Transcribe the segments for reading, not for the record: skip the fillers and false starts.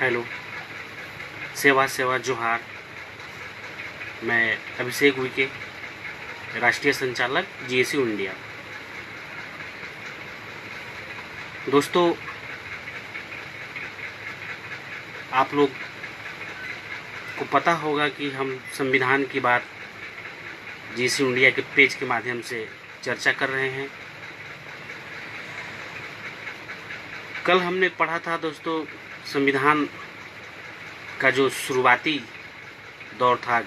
Hello, सेवा सेवा जोहार। मैं अभिषेक उइके, राष्ट्रीय संचालक जीएसयू इंडिया। दोस्तों, आप लोग को पता होगा कि हम संविधान की बात जीएसयू इंडिया के पेज के माध्यम से चर्चा कर रहे हैं। कल हमने पढ़ा था दोस्तों, संविधान का जो शुरुआती दौर था,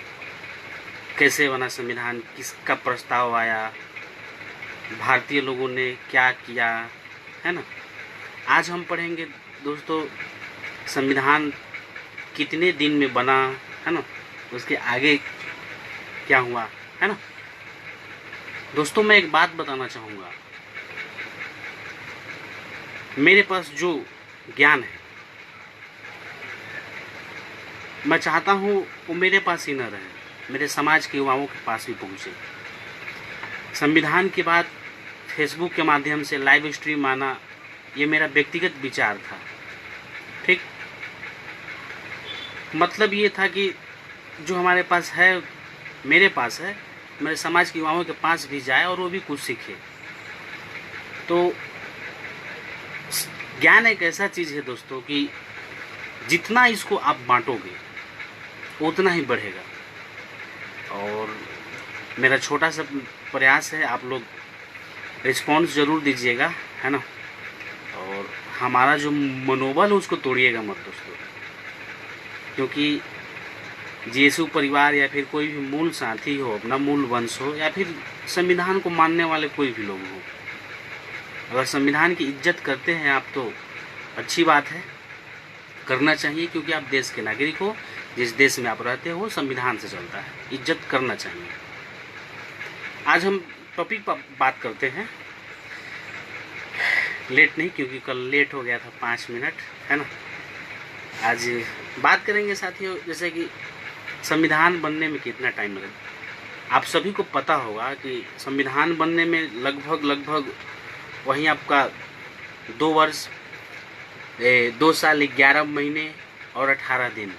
कैसे बना संविधान, किसका प्रस्ताव आया, भारतीय लोगों ने क्या किया, है ना। आज हम पढ़ेंगे दोस्तों, संविधान कितने दिन में बना, है ना, उसके आगे क्या हुआ, है ना। दोस्तों, मैं एक बात बताना चाहूँगा, मेरे पास जो ज्ञान है, मैं चाहता हूँ वो मेरे पास ही न रहे, मेरे समाज के युवाओं के पास भी पहुँचे। संविधान के बाद फेसबुक के माध्यम से लाइव स्ट्रीम आना, ये मेरा व्यक्तिगत विचार था। ठीक, मतलब ये था कि जो हमारे पास है, मेरे पास है, मेरे समाज के युवाओं के पास भी जाए और वो भी कुछ सीखे। तो ज्ञान एक ऐसा चीज़ है दोस्तों कि जितना इसको आप बांटोगे उतना ही बढ़ेगा। और मेरा छोटा सा प्रयास है, आप लोग रिस्पॉन्स ज़रूर दीजिएगा, है ना। और हमारा जो मनोबल है उसको तोड़िएगा मत दोस्तों, क्योंकि जीएसयू परिवार या फिर कोई भी मूल साथी हो, अपना मूल वंश हो, या फिर संविधान को मानने वाले कोई भी लोग हो, अगर संविधान की इज्जत करते हैं आप तो अच्छी बात है, करना चाहिए, क्योंकि आप देश के नागरिक हो। जिस देश में आप रहते हो वो संविधान से चलता है, इज्जत करना चाहिए। आज हम टॉपिक पर बात करते हैं, लेट नहीं, क्योंकि कल लेट हो गया था 5 मिनट, है ना। आज बात करेंगे साथियों, जैसे कि संविधान बनने में कितना टाइम लगा। आप सभी को पता होगा कि संविधान बनने में लगभग वहीं आपका 2 वर्ष 2 साल 11 महीने और 18 दिन,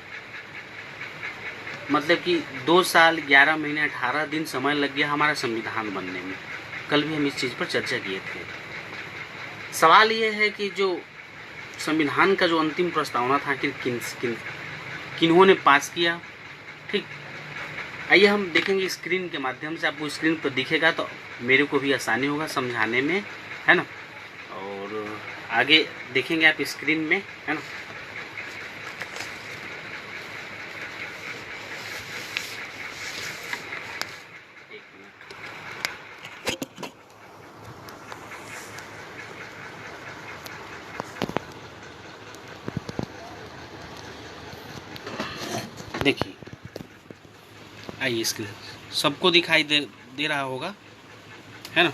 मतलब कि 2 साल 11 महीने 18 दिन समय लग गया हमारा संविधान बनने में। कल भी हम इस चीज़ पर चर्चा किए थे। सवाल ये है कि जो संविधान का जो अंतिम प्रस्तावना था, किन्होंने पास किया। ठीक, आइए हम देखेंगे स्क्रीन के माध्यम से, आपको स्क्रीन पर दिखेगा तो मेरे को भी आसानी होगा समझाने में, है ना। और आगे देखेंगे आप स्क्रीन में, है ना। देखिए, आइए स्क्रीन सबको दिखाई दे रहा होगा, है ना।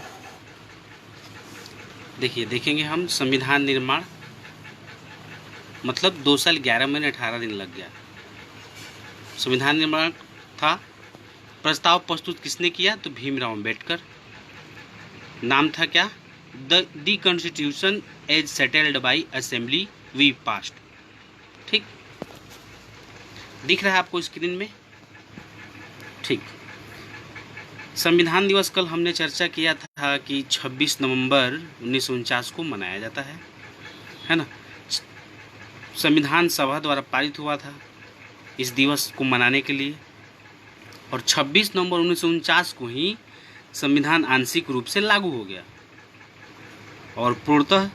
देखिए, देखेंगे हम संविधान निर्माण, मतलब 2 साल 11 महीने 18 दिन लग गया। संविधान निर्माण था, प्रस्ताव प्रस्तुत किसने किया, तो भीमराव अंबेडकर। नाम था क्या, the constitution as settled by assembly we passed. ठीक, दिख रहा है आपको स्क्रीन में। ठीक, संविधान दिवस कल हमने चर्चा किया था कि 26 नवंबर 1949 को मनाया जाता है ना। संविधान सभा द्वारा पारित हुआ था इस दिवस को मनाने के लिए, और 26 नवंबर 1949 को ही संविधान आंशिक रूप से लागू हो गया, और पूर्णतः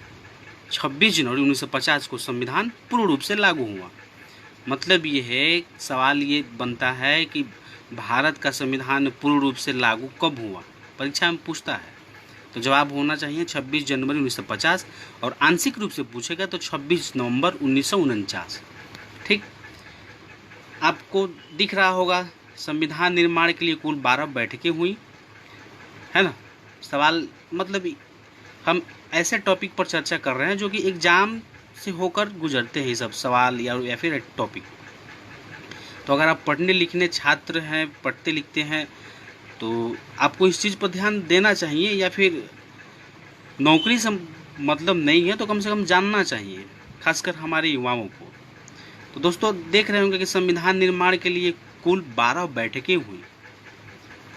26 जनवरी 1950 को संविधान पूर्ण रूप से लागू हुआ। मतलब ये है, सवाल ये बनता है कि भारत का संविधान पूर्ण रूप से लागू कब हुआ, परीक्षा में पूछता है, तो जवाब होना चाहिए 26 जनवरी 1950, और आंशिक रूप से पूछेगा तो 26 नवंबर 1949। ठीक, आपको दिख रहा होगा संविधान निर्माण के लिए कुल 12 बैठकें हुई, है ना। सवाल मतलब हम ऐसे टॉपिक पर चर्चा कर रहे हैं जो कि एग्जाम से होकर गुजरते हैं, सब सवाल या फिर एक टॉपिक। तो अगर आप पढ़ने लिखने छात्र हैं, पढ़ते लिखते हैं, तो आपको इस चीज़ पर ध्यान देना चाहिए, या फिर नौकरी से मतलब नहीं है तो कम से कम जानना चाहिए, खासकर हमारे युवाओं को। तो दोस्तों देख रहे होंगे कि संविधान निर्माण के लिए कुल 12 बैठकें हुई।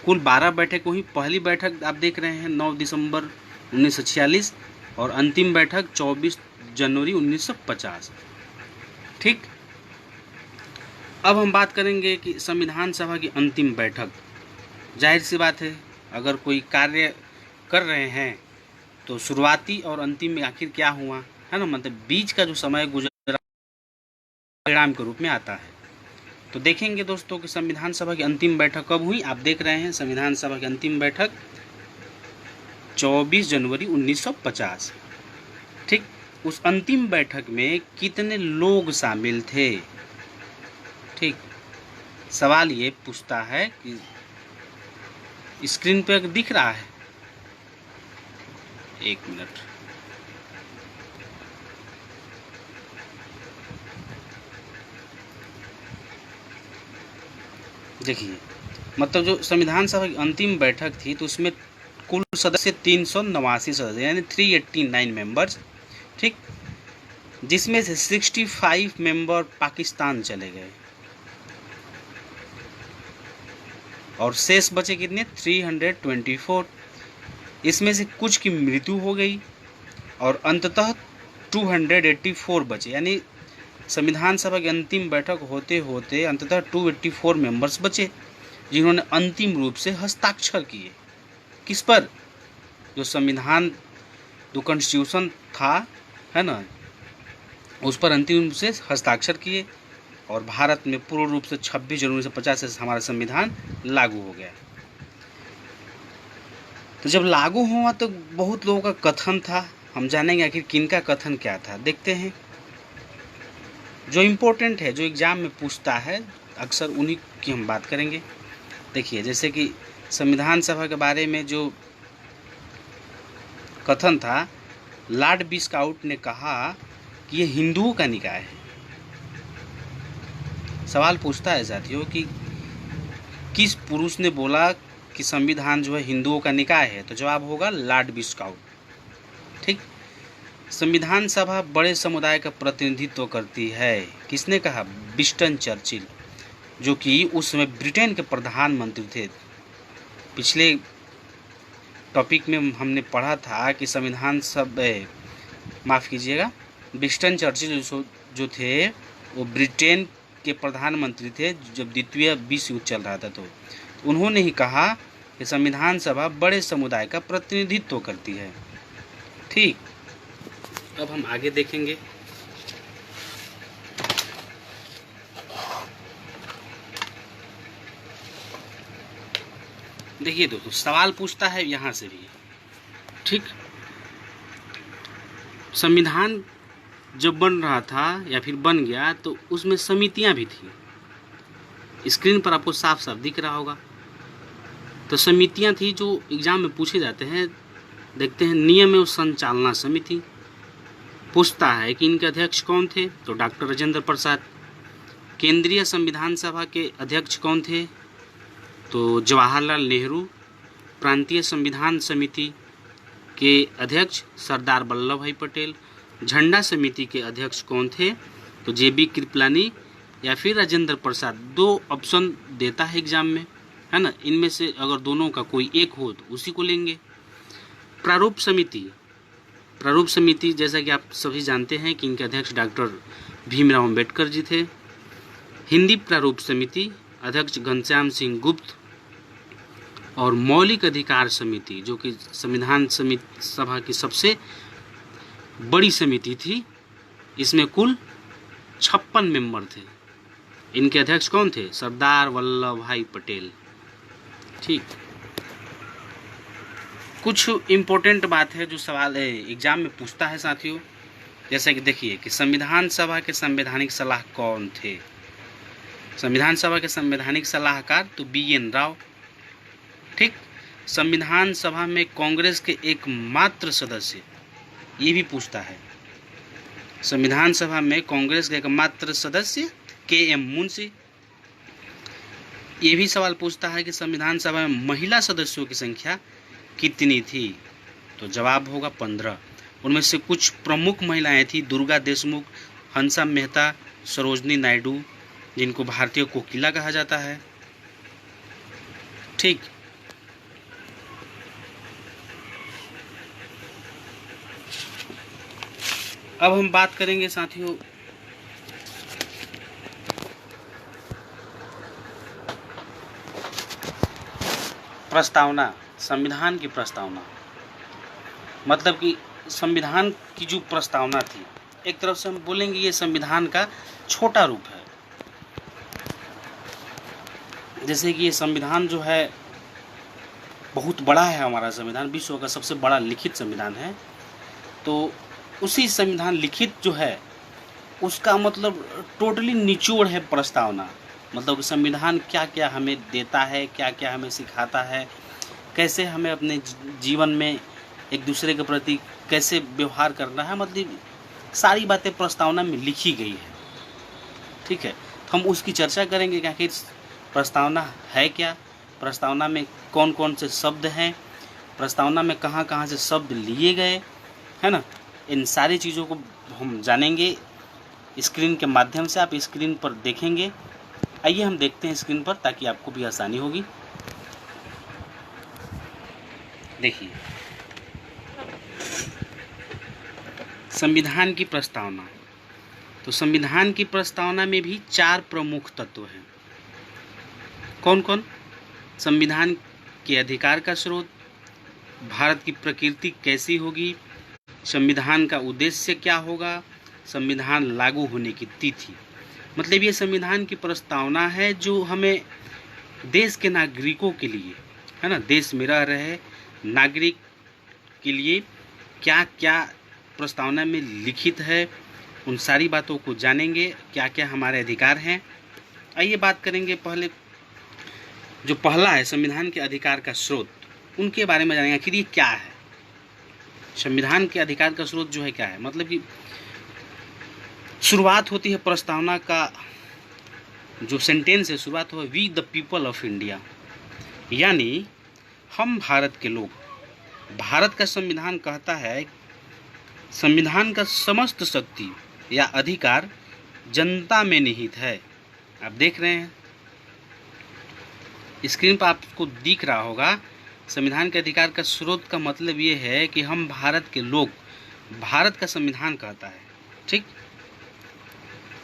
कुल 12 बैठक हुई। पहली बैठक आप देख रहे हैं 9 दिसंबर 1946 और अंतिम बैठक 24 जनवरी 1950। ठीक, अब हम बात करेंगे कि संविधान सभा की अंतिम बैठक। जाहिर सी बात है, अगर कोई कार्य कर रहे हैं तो शुरुआती और अंतिम में आखिर क्या हुआ है ना, मतलब बीच का जो समय गुजरा परिणाम के रूप में आता है। तो देखेंगे दोस्तों कि संविधान सभा की अंतिम बैठक कब हुई। आप देख रहे हैं संविधान सभा की अंतिम बैठक 24 जनवरी 1950। ठीक, उस अंतिम बैठक में कितने लोग शामिल थे। ठीक, सवाल ये पूछता है कि स्क्रीन पर दिख रहा है, एक मिनट, देखिए, मतलब जो संविधान सभा की अंतिम बैठक थी तो उसमें कुल सदस्य 389 सदस्य यानी 389 मेंबर्स। ठीक, जिसमें से 65 मेंबर पाकिस्तान चले गए और शेष बचे कितने 324। इसमें से कुछ की मृत्यु हो गई और अंततः 284 बचे, यानी संविधान सभा की अंतिम बैठक होते होते अंततः 284 मेंबर्स बचे जिन्होंने अंतिम रूप से हस्ताक्षर किए। किस पर? जो संविधान, जो कॉन्स्टिट्यूशन था, है ना, उस पर अंतिम रूप से हस्ताक्षर किए और भारत में पूर्ण रूप से 26 जनवरी 1950 से हमारा संविधान लागू हो गया। तो जब लागू हुआ तो बहुत लोगों का कथन था, हम जानेंगे आखिर किनका कथन क्या था। देखते हैं, जो इम्पोर्टेंट है, जो एग्ज़ाम में पूछता है, अक्सर उन्हीं की हम बात करेंगे। देखिए, जैसे कि संविधान सभा के बारे में जो कथन था, लॉर्ड विस्काउट ने कहा कि ये हिंदुओं का निकाय है। सवाल पूछता है साथियों कि किस पुरुष ने बोला कि संविधान जो है हिंदुओं का निकाय है, तो जवाब होगा लॉर्ड विस्काउट। ठीक, संविधान सभा बड़े समुदाय का प्रतिनिधित्व करती है। किसने कहा? विंस्टन चर्चिल, जो कि उस समय ब्रिटेन के प्रधानमंत्री थे। पिछले टॉपिक में हमने पढ़ा था कि संविधान सभा, माफ़ कीजिएगा, विंस्टन चर्चिल जो थे वो ब्रिटेन के प्रधानमंत्री थे जब द्वितीय विश्व युद्ध चल रहा था। तो उन्होंने ही कहा कि संविधान सभा बड़े समुदाय का प्रतिनिधित्व करती है। ठीक, अब हम आगे देखेंगे। देखिए दोस्तों, सवाल पूछता है यहाँ से भी। ठीक, संविधान जब बन रहा था या फिर बन गया तो उसमें समितियां भी थी। स्क्रीन पर आपको साफ साफ दिख रहा होगा। तो समितियां थी जो एग्जाम में पूछे जाते हैं। देखते हैं, नियम एवं संचालना समिति पूछता है कि इनके अध्यक्ष कौन थे, तो डॉक्टर राजेंद्र प्रसाद। केंद्रीय संविधान सभा के अध्यक्ष कौन थे, तो जवाहरलाल नेहरू। प्रांतीय संविधान समिति के अध्यक्ष सरदार वल्लभ भाई पटेल। झंडा समिति के अध्यक्ष कौन थे, तो जेबी कृपलानी या फिर राजेंद्र प्रसाद। 2 ऑप्शन देता है एग्जाम में, है ना, इनमें से अगर दोनों का कोई एक हो तो उसी को लेंगे। प्रारूप समिति, प्रारूप समिति जैसा कि आप सभी जानते हैं कि इनके अध्यक्ष डॉक्टर भीमराव अंबेडकर जी थे। हिंदी प्रारूप समिति अध्यक्ष घनश्याम सिंह गुप्त। और मौलिक अधिकार समिति जो कि संविधान सभा की सबसे बड़ी समिति थी, इसमें कुल 56 मेंबर थे। इनके अध्यक्ष कौन थे, सरदार वल्लभ भाई पटेल। ठीक, कुछ इम्पोर्टेंट बात है जो सवाल एग्जाम में पूछता है साथियों। जैसा कि देखिए कि संविधान सभा के संवैधानिक सलाह कौन थे। संविधान सभा के संवैधानिक सलाहकार तो BN राव। ठीक, संविधान सभा में कांग्रेस के एकमात्र सदस्य, ये भी पूछता है। संविधान सभा में कांग्रेस के एकमात्र सदस्य KM मुंशी। ये भी सवाल पूछता है कि संविधान सभा में महिला सदस्यों की संख्या कितनी थी, तो जवाब होगा 15। उनमें से कुछ प्रमुख महिलाएं थी, दुर्गा देशमुख, हंसा मेहता, सरोजनी नायडू, जिनको भारतीय कोकिला कहा जाता है। ठीक, अब हम बात करेंगे साथियों प्रस्तावना, संविधान की प्रस्तावना। मतलब कि संविधान की जो प्रस्तावना थी, एक तरफ से हम बोलेंगे ये संविधान का छोटा रूप है। जैसे कि ये संविधान जो है बहुत बड़ा है, हमारा संविधान विश्व का सबसे बड़ा लिखित संविधान है। तो उसी संविधान लिखित जो है उसका मतलब टोटली निचोड़ है प्रस्तावना। मतलब कि संविधान क्या क्या हमें देता है, क्या क्या हमें सिखाता है, कैसे हमें अपने जीवन में एक दूसरे के प्रति कैसे व्यवहार करना है, मतलब सारी बातें प्रस्तावना में लिखी गई है। ठीक है, तो हम उसकी चर्चा करेंगे कि आखिर प्रस्तावना है क्या, प्रस्तावना में कौन कौन से शब्द हैं, प्रस्तावना में कहाँ कहाँ से शब्द लिए गए, है ना। इन सारी चीज़ों को हम जानेंगे स्क्रीन के माध्यम से। आप स्क्रीन पर देखेंगे। आइए हम देखते हैं स्क्रीन पर, ताकि आपको भी आसानी होगी। देखिए, संविधान की प्रस्तावना। तो संविधान की प्रस्तावना में भी 4 प्रमुख तत्व हैं। कौन कौन? संविधान के अधिकार का स्रोत, भारत की प्रकृति कैसी होगी, संविधान का उद्देश्य क्या होगा, संविधान लागू होने की तिथि। मतलब ये संविधान की प्रस्तावना है जो हमें देश के नागरिकों के लिए, है ना, देश में रह रहे नागरिक के लिए क्या क्या प्रस्तावना में लिखित है, उन सारी बातों को जानेंगे, क्या क्या हमारे अधिकार हैं। आइए बात करेंगे पहले, जो पहला है संविधान के अधिकार का स्रोत, उनके बारे में जानेंगे आखिर ये क्या है। संविधान के अधिकार का स्रोत जो है क्या है, मतलब कि शुरुआत होती है प्रस्तावना का, जो सेंटेंस है शुरुआत हो, we the people of India, यानी हम भारत के लोग। भारत का संविधान कहता है संविधान का समस्त शक्ति या अधिकार जनता में निहित है। आप देख रहे हैं स्क्रीन पर, आपको दिख रहा होगा। संविधान के अधिकार का स्रोत का मतलब ये है कि हम भारत के लोग, भारत का संविधान कहता है, ठीक,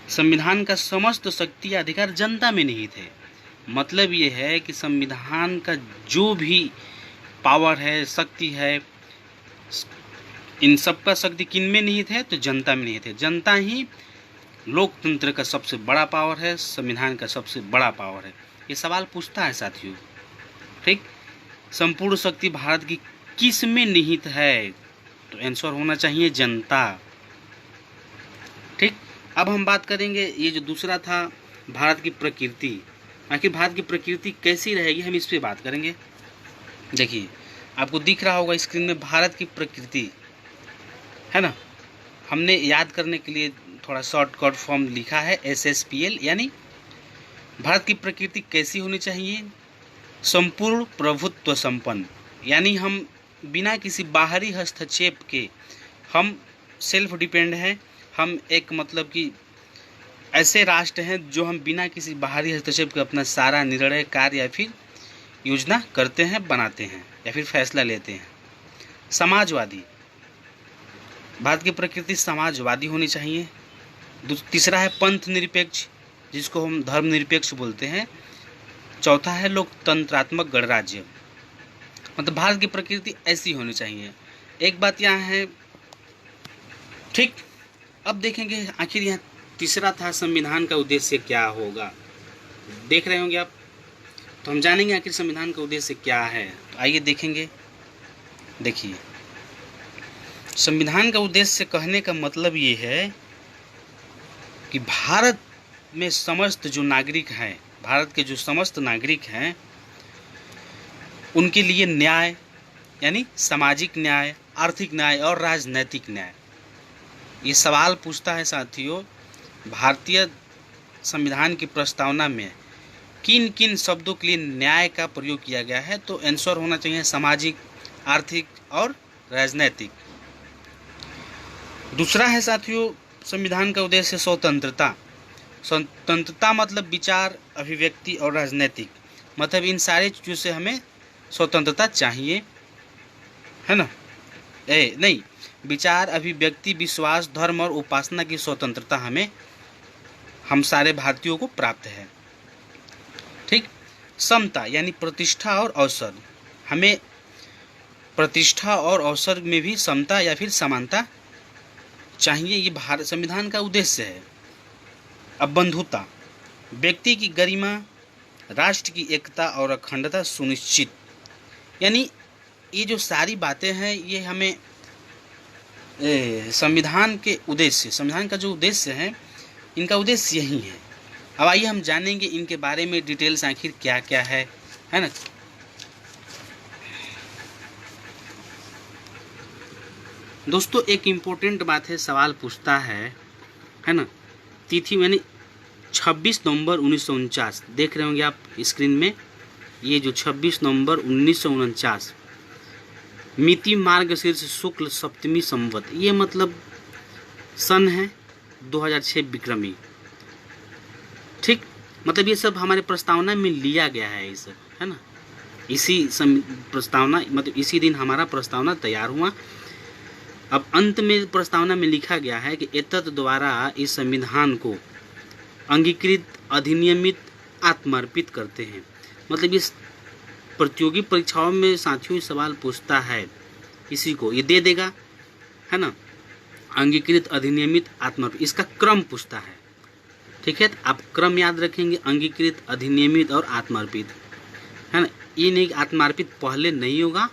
संविधान का समस्त शक्ति या अधिकार जनता में निहित है। मतलब ये है कि संविधान का जो भी पावर है, शक्ति है, इन सब का शक्ति किन में निहित है? तो जनता में निहित है। जनता ही लोकतंत्र का सबसे बड़ा पावर है, संविधान का सबसे बड़ा पावर है। ये सवाल पूछता है साथियों, ठीक, संपूर्ण शक्ति भारत की किस में निहित है? तो आंसर होना चाहिए जनता। ठीक, अब हम बात करेंगे ये जो दूसरा था भारत की प्रकृति। आखिर भारत की प्रकृति कैसी रहेगी, हम इस पे बात करेंगे। देखिए, आपको दिख रहा होगा स्क्रीन में भारत की प्रकृति, है ना। हमने याद करने के लिए थोड़ा शॉर्टकट फॉर्म लिखा है SSPL, यानी भारत की प्रकृति कैसी होनी चाहिए? संपूर्ण प्रभुत्व संपन्न, यानी हम बिना किसी बाहरी हस्तक्षेप के हम सेल्फ डिपेंड हैं। हम एक मतलब कि ऐसे राष्ट्र हैं जो हम बिना किसी बाहरी हस्तक्षेप के अपना सारा निर्णय, कार्य या फिर योजना करते हैं, बनाते हैं या फिर फैसला लेते हैं। समाजवादी, भारत की प्रकृति समाजवादी होनी चाहिए। तीसरा है पंथ निरपेक्ष, जिसको हम धर्म निरपेक्ष बोलते हैं। चौथा है लोकतंत्रात्मक गणराज्य, मतलब भारत की प्रकृति ऐसी होनी चाहिए। एक बात यहाँ है, ठीक, अब देखेंगे आखिर यहाँ तीसरा था संविधान का उद्देश्य क्या होगा। देख रहे होंगे आप, तो हम जानेंगे आखिर संविधान का उद्देश्य क्या है। तो आइए देखेंगे। देखिए, संविधान का उद्देश्य कहने का मतलब ये है कि भारत में समस्त जो नागरिक हैं, भारत के जो समस्त नागरिक हैं, उनके लिए न्याय, यानी सामाजिक न्याय, आर्थिक न्याय और राजनैतिक न्याय। ये सवाल पूछता है साथियों, भारतीय संविधान की प्रस्तावना में किन किन शब्दों के लिए न्याय का प्रयोग किया गया है? तो आंसर होना चाहिए सामाजिक, आर्थिक और राजनैतिक। दूसरा है साथियों संविधान का उद्देश्य स्वतंत्रता, स्वतंत्रता मतलब विचार, अभिव्यक्ति और राजनीतिक, मतलब इन सारे चीज़ों से हमें स्वतंत्रता चाहिए, है ना। नहीं, विचार, अभिव्यक्ति, विश्वास, धर्म और उपासना की स्वतंत्रता हम सारे भारतीयों को प्राप्त है। ठीक। समता यानी प्रतिष्ठा और अवसर, हमें प्रतिष्ठा और अवसर में भी समता या फिर समानता चाहिए, ये भारत संविधान का उद्देश्य है। अब बंधुता, व्यक्ति की गरिमा, राष्ट्र की एकता और अखंडता सुनिश्चित, यानी ये जो सारी बातें हैं ये हमें संविधान के उद्देश्य, संविधान का जो उद्देश्य है, इनका उद्देश्य यही है। अब आइए हम जानेंगे इनके बारे में डिटेल्स, आखिर क्या क्या है ना। दोस्तों एक इम्पोर्टेंट बात है, सवाल पूछता है ना, तिथि यानी 26 नवंबर 1949, देख रहे होंगे आप स्क्रीन में, ये जो 26 नवंबर 1949, मिति मार्गशीर्ष शुक्ल सप्तमी संवत, ये मतलब सन है 2006 विक्रमी। ठीक, मतलब ये सब हमारे प्रस्तावना में लिया गया है, ये सब है ना। इसी प्रस्तावना मतलब इसी दिन हमारा प्रस्तावना तैयार हुआ। अब अंत में प्रस्तावना में लिखा गया है कि एतत् द्वारा इस संविधान को अंगीकृत, अधिनियमित, आत्मर्पित करते हैं। मतलब इस प्रतियोगी परीक्षाओं में साथियों सवाल पूछता है, इसी को ये दे देगा, है ना, अंगीकृत, अधिनियमित, आत्मर्पित, इसका क्रम पूछता है। ठीक है, आप क्रम याद रखेंगे, अंगीकृत, अधिनियमित और आत्मर्पित, है ना। ये नहीं आत्मर्पित पहले नहीं होगा,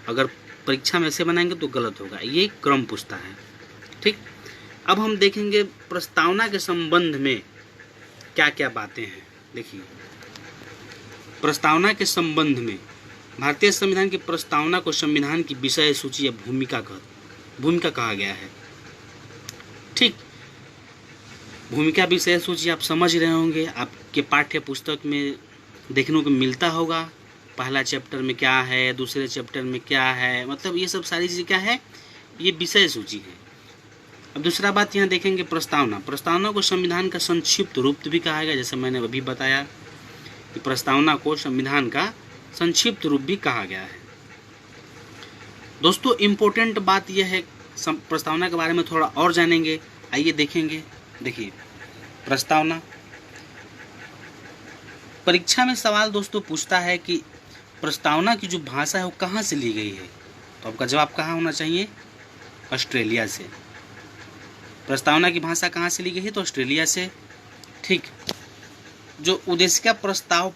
अगर परीक्षा में ऐसे बनाएंगे तो गलत होगा, ये क्रम पूछता है। ठीक, अब हम देखेंगे प्रस्तावना के संबंध में क्या क्या बातें हैं। देखिए, प्रस्तावना के संबंध में भारतीय संविधान की प्रस्तावना को संविधान की विषय सूची या भूमिका कहा गया है। ठीक, भूमिका विषय सूची आप समझ रहे होंगे, आपके पाठ्य पुस्तक में देखने को मिलता होगा। पहला चैप्टर में क्या है, दूसरे चैप्टर में क्या है, मतलब ये सब सारी चीज़ें क्या है, ये विषय सूची है। अब दूसरा बात यहाँ देखेंगे प्रस्तावना को संविधान का संक्षिप्त रूप भी कहा गया, जैसे मैंने अभी बताया कि प्रस्तावना को संविधान का संक्षिप्त रूप भी कहा गया है। दोस्तों इम्पोर्टेंट बात यह है, प्रस्तावना के बारे में थोड़ा और जानेंगे, आइए देखेंगे। देखिए, प्रस्तावना, परीक्षा में सवाल दोस्तों पूछता है कि प्रस्तावना की जो भाषा है वो कहाँ से ली गई है, तो आपका जवाब कहाँ होना चाहिए, ऑस्ट्रेलिया से। प्रस्तावना की भाषा कहाँ से ली गई है, तो ऑस्ट्रेलिया से। ठीक, जो उद्देशिका प्रस्ताव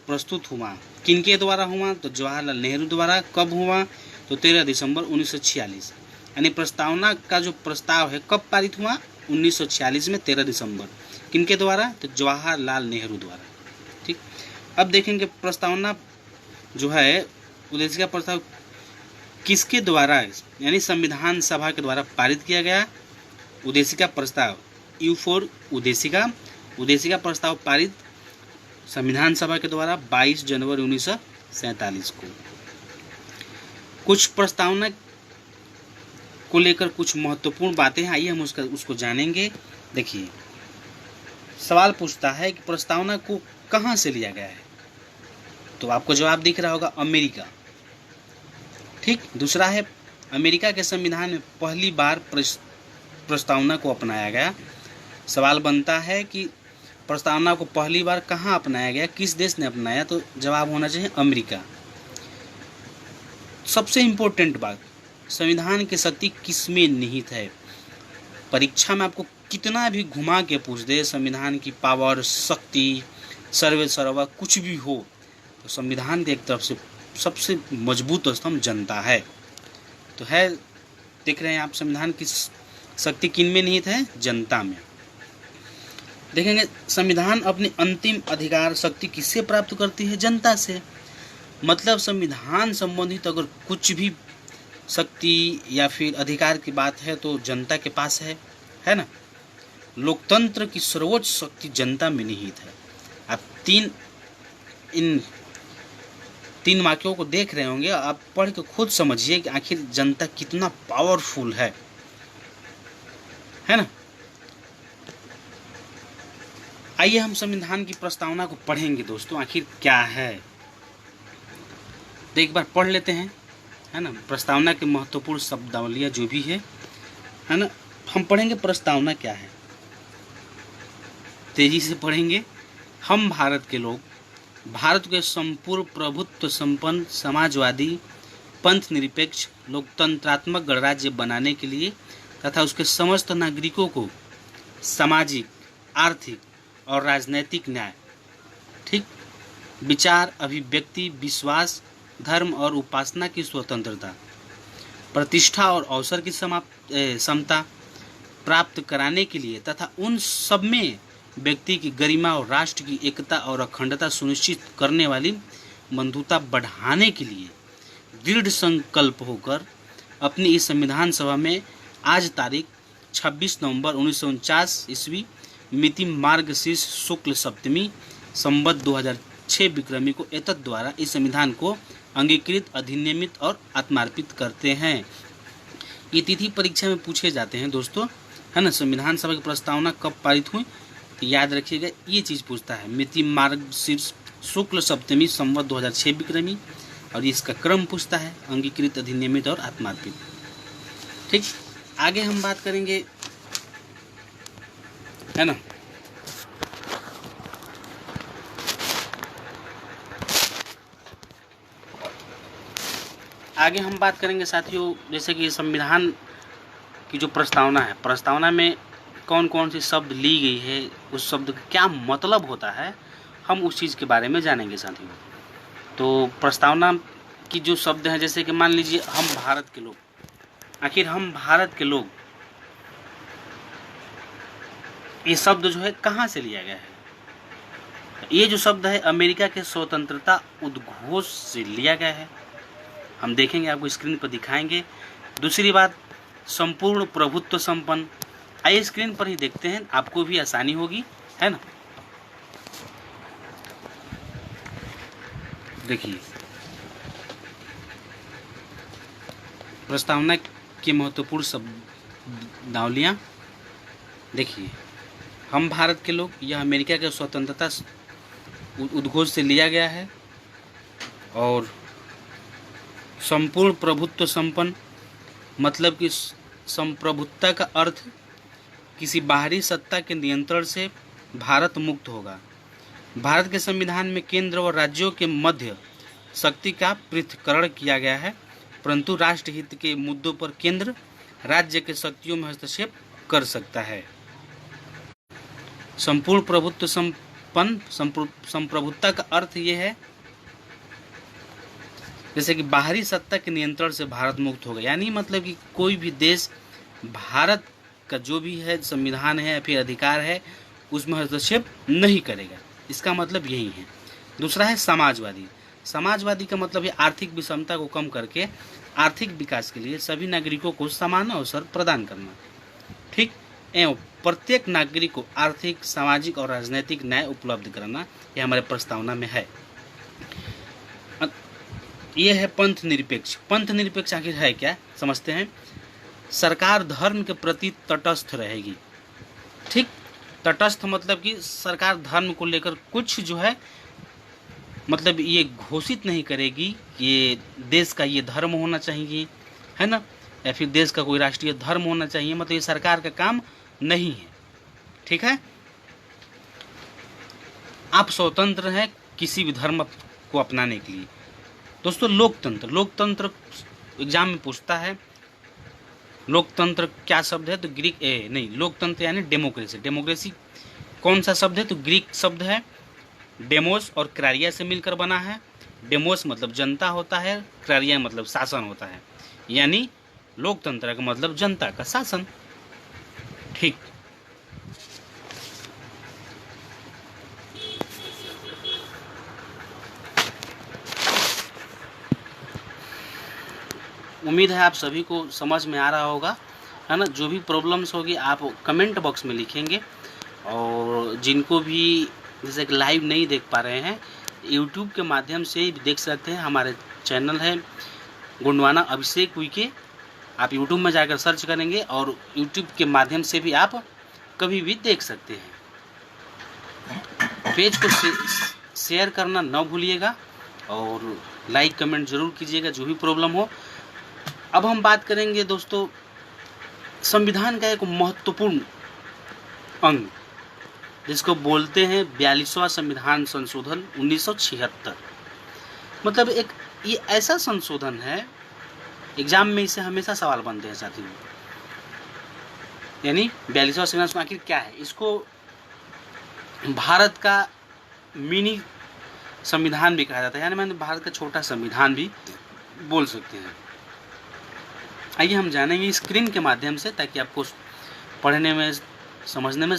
प्रस्तुत हुआ किनके द्वारा हुआ, तो जवाहरलाल नेहरू द्वारा। कब हुआ, तो 13 दिसंबर 1946, यानी प्रस्तावना का जो प्रस्ताव है कब पारित हुआ, 1946 में 13 दिसंबर। किनके द्वारा, तो जवाहरलाल नेहरू द्वारा। ठीक, अब देखेंगे प्रस्तावना जो है, उद्देशिका प्रस्ताव किसके द्वारा, यानी संविधान सभा के द्वारा पारित किया गया। उद्देशिका प्रस्ताव U4 उद्देशिका प्रस्ताव पारित संविधान सभा के द्वारा 22 जनवरी 1947 को। कुछ प्रस्तावना को लेकर कुछ महत्वपूर्ण बातें हैं, आइए हम उसको जानेंगे। देखिए, सवाल पूछता है कि प्रस्तावना को कहाँ से लिया गया है, तो आपको जवाब दिख रहा होगा, अमेरिका। ठीक, दूसरा है अमेरिका के संविधान में पहली बार प्रस्तावना को अपनाया गया। सवाल बनता है कि प्रस्तावना को पहली बार कहाँ अपनाया गया, किस देश ने अपनाया, तो जवाब होना चाहिए अमेरिका। सबसे इम्पोर्टेंट बात, संविधान की शक्ति किसमें निहित है। परीक्षा में आपको कितना भी घुमा के पूछ दे, संविधान की पावर, शक्ति, सर्वे सर्वा कुछ भी हो, तो संविधान की एक तरफ से सबसे मजबूत स्तंभ जनता है। तो है, देख रहे हैं आप, संविधान की शक्ति किन में निहित है, जनता में। देखेंगे संविधान अपनी अंतिम अधिकार शक्ति किससे प्राप्त करती है, जनता से। मतलब संविधान संबंधित अगर कुछ भी शक्ति या फिर अधिकार की बात है तो जनता के पास है ना। लोकतंत्र की सर्वोच्च शक्ति जनता में निहित है। आप इन तीन वाक्यों को देख रहे होंगे, आप पढ़ के खुद समझिए कि आखिर जनता कितना पावरफुल है ना। आइए हम संविधान की प्रस्तावना को पढ़ेंगे दोस्तों, आखिर क्या है। तो एक बार पढ़ लेते हैं, है ना। प्रस्तावना के महत्वपूर्ण शब्दावलियाँ जो भी है ना, हम पढ़ेंगे प्रस्तावना क्या है, तेजी से पढ़ेंगे। हम भारत के लोग भारत के संपूर्ण प्रभुत्व संपन्न समाजवादी पंथ निरपेक्ष लोकतंत्रात्मक गणराज्य बनाने के लिए तथा उसके समस्त नागरिकों को सामाजिक, आर्थिक और राजनैतिक न्याय, ठीक, विचार, अभिव्यक्ति, विश्वास, धर्म और उपासना की स्वतंत्रता, प्रतिष्ठा और अवसर की समता प्राप्त कराने के लिए तथा उन सब में व्यक्ति की गरिमा और राष्ट्र की एकता और अखंडता सुनिश्चित करने वाली बंधुता बढ़ाने के लिए दृढ़ संकल्प होकर अपनी इस संविधान सभा में आज तारीख 26 नवंबर 1949 ईस्वी मिति मार्गशीर्ष शुक्ल सप्तमी संवत 2006 विक्रमी को एतद द्वारा इस संविधान को अंगीकृत, अधिनियमित और आत्मार्पित करते हैं। ये तिथि परीक्षा में पूछे जाते हैं दोस्तों, है ना। संविधान सभा की प्रस्तावना कब पारित हुई, तो याद रखिएगा ये चीज़ पूछता है, मिति मार्गशीर्ष शुक्ल सप्तमी संवत 2006 विक्रमी, और इसका क्रम पूछता है अंगीकृत, अधिनियमित और आत्मार्पित। ठीक, आगे हम बात करेंगे, है ना। आगे हम बात करेंगे साथियों, जैसे कि संविधान की जो प्रस्तावना है, प्रस्तावना में कौन कौन सी शब्द ली गई है, उस शब्द का क्या मतलब होता है, हम उस चीज़ के बारे में जानेंगे साथियों। तो प्रस्तावना की जो शब्द हैं, जैसे कि मान लीजिए हम भारत के लोग, आखिर हम भारत के लोग, ये शब्द जो है कहाँ से लिया गया है। ये जो शब्द है अमेरिका के स्वतंत्रता उद्घोष से लिया गया है, हम देखेंगे, आपको स्क्रीन पर दिखाएंगे। दूसरी बात, संपूर्ण प्रभुत्व संपन्न, आइए स्क्रीन पर ही देखते हैं, आपको भी आसानी होगी, है ना। देखिए प्रस्तावना की महत्वपूर्ण शब्दावलियाँ, देखिए हम भारत के लोग, यह अमेरिका के स्वतंत्रता उद्घोष से लिया गया है, और संपूर्ण प्रभुत्व संपन्न मतलब कि संप्रभुत्ता का अर्थ किसी बाहरी सत्ता के नियंत्रण से भारत मुक्त होगा। भारत के संविधान में केंद्र और राज्यों के मध्य शक्ति का पृथक्करण किया गया है, परंतु राष्ट्रहित के मुद्दों पर केंद्र राज्य के शक्तियों में हस्तक्षेप कर सकता है। संपूर्ण प्रभुत्व संपन्न संप्रभुत्ता का अर्थ ये है, जैसे कि बाहरी सत्ता के नियंत्रण से भारत मुक्त होगा, यानी मतलब कि कोई भी देश भारत का जो भी है संविधान है या फिर अधिकार है उसमें हस्तक्षेप नहीं करेगा, इसका मतलब यही है। दूसरा है समाजवादी। समाजवादी का मतलब है आर्थिक विषमता को कम करके आर्थिक विकास के लिए सभी नागरिकों को समान अवसर प्रदान करना, ठीक, एवं प्रत्येक नागरिक को आर्थिक, सामाजिक और राजनीतिक न्याय उपलब्ध कराना, यह हमारे प्रस्तावना में है। यह है पंथ निरपेक्ष। पंथ निरपेक्ष आखिर है क्या, समझते हैं। सरकार धर्म के प्रति तटस्थ रहेगी, ठीक। तटस्थ मतलब कि सरकार धर्म को लेकर कुछ जो है, मतलब ये घोषित नहीं करेगी कि ये देश का ये धर्म होना चाहिए, है ना, या फिर देश का कोई राष्ट्रीय धर्म होना चाहिए, मतलब ये सरकार का काम नहीं है, ठीक है। आप स्वतंत्र हैं किसी भी धर्म को अपनाने के लिए। दोस्तों लोकतंत्र, लोकतंत्र एग्जाम में पूछता है, लोकतंत्र क्या शब्द है, तो ग्रीक लोकतंत्र यानी डेमोक्रेसी। डेमोक्रेसी कौन सा शब्द है, तो ग्रीक शब्द है डेमोस और क्रारिया से मिलकर बना है। डेमोस मतलब जनता होता है, क्रारिया मतलब शासन होता है, यानी लोकतंत्र का मतलब जनता का शासन, ठीक। उम्मीद है आप सभी को समझ में आ रहा होगा, है ना। जो भी प्रॉब्लम्स होगी आप कमेंट बॉक्स में लिखेंगे, और जिनको भी जैसे कि लाइव नहीं देख पा रहे हैं, यूट्यूब के माध्यम से ही देख सकते हैं। हमारे चैनल है गोंडवाना अभिषेक उइके, आप यूट्यूब में जाकर सर्च करेंगे और यूट्यूब के माध्यम से भी आप कभी भी देख सकते हैं। पेज को शेयर करना ना भूलिएगा और लाइक कमेंट जरूर कीजिएगा जो भी प्रॉब्लम हो। अब हम बात करेंगे दोस्तों संविधान का एक महत्वपूर्ण अंग जिसको बोलते हैं 42वां संविधान संशोधन 1976। मतलब एक ये ऐसा संशोधन है, एग्जाम में इसे हमेशा सवाल बनते हैं साथियों, यानी 42वां संविधान आखिर क्या है। इसको भारत का मिनी संविधान भी कहा जाता है, यानी मैंने भारत का छोटा संविधान भी बोल सकते हैं। आइए हम जानेंगे स्क्रीन के माध्यम से, ताकि आपको पढ़ने में समझने में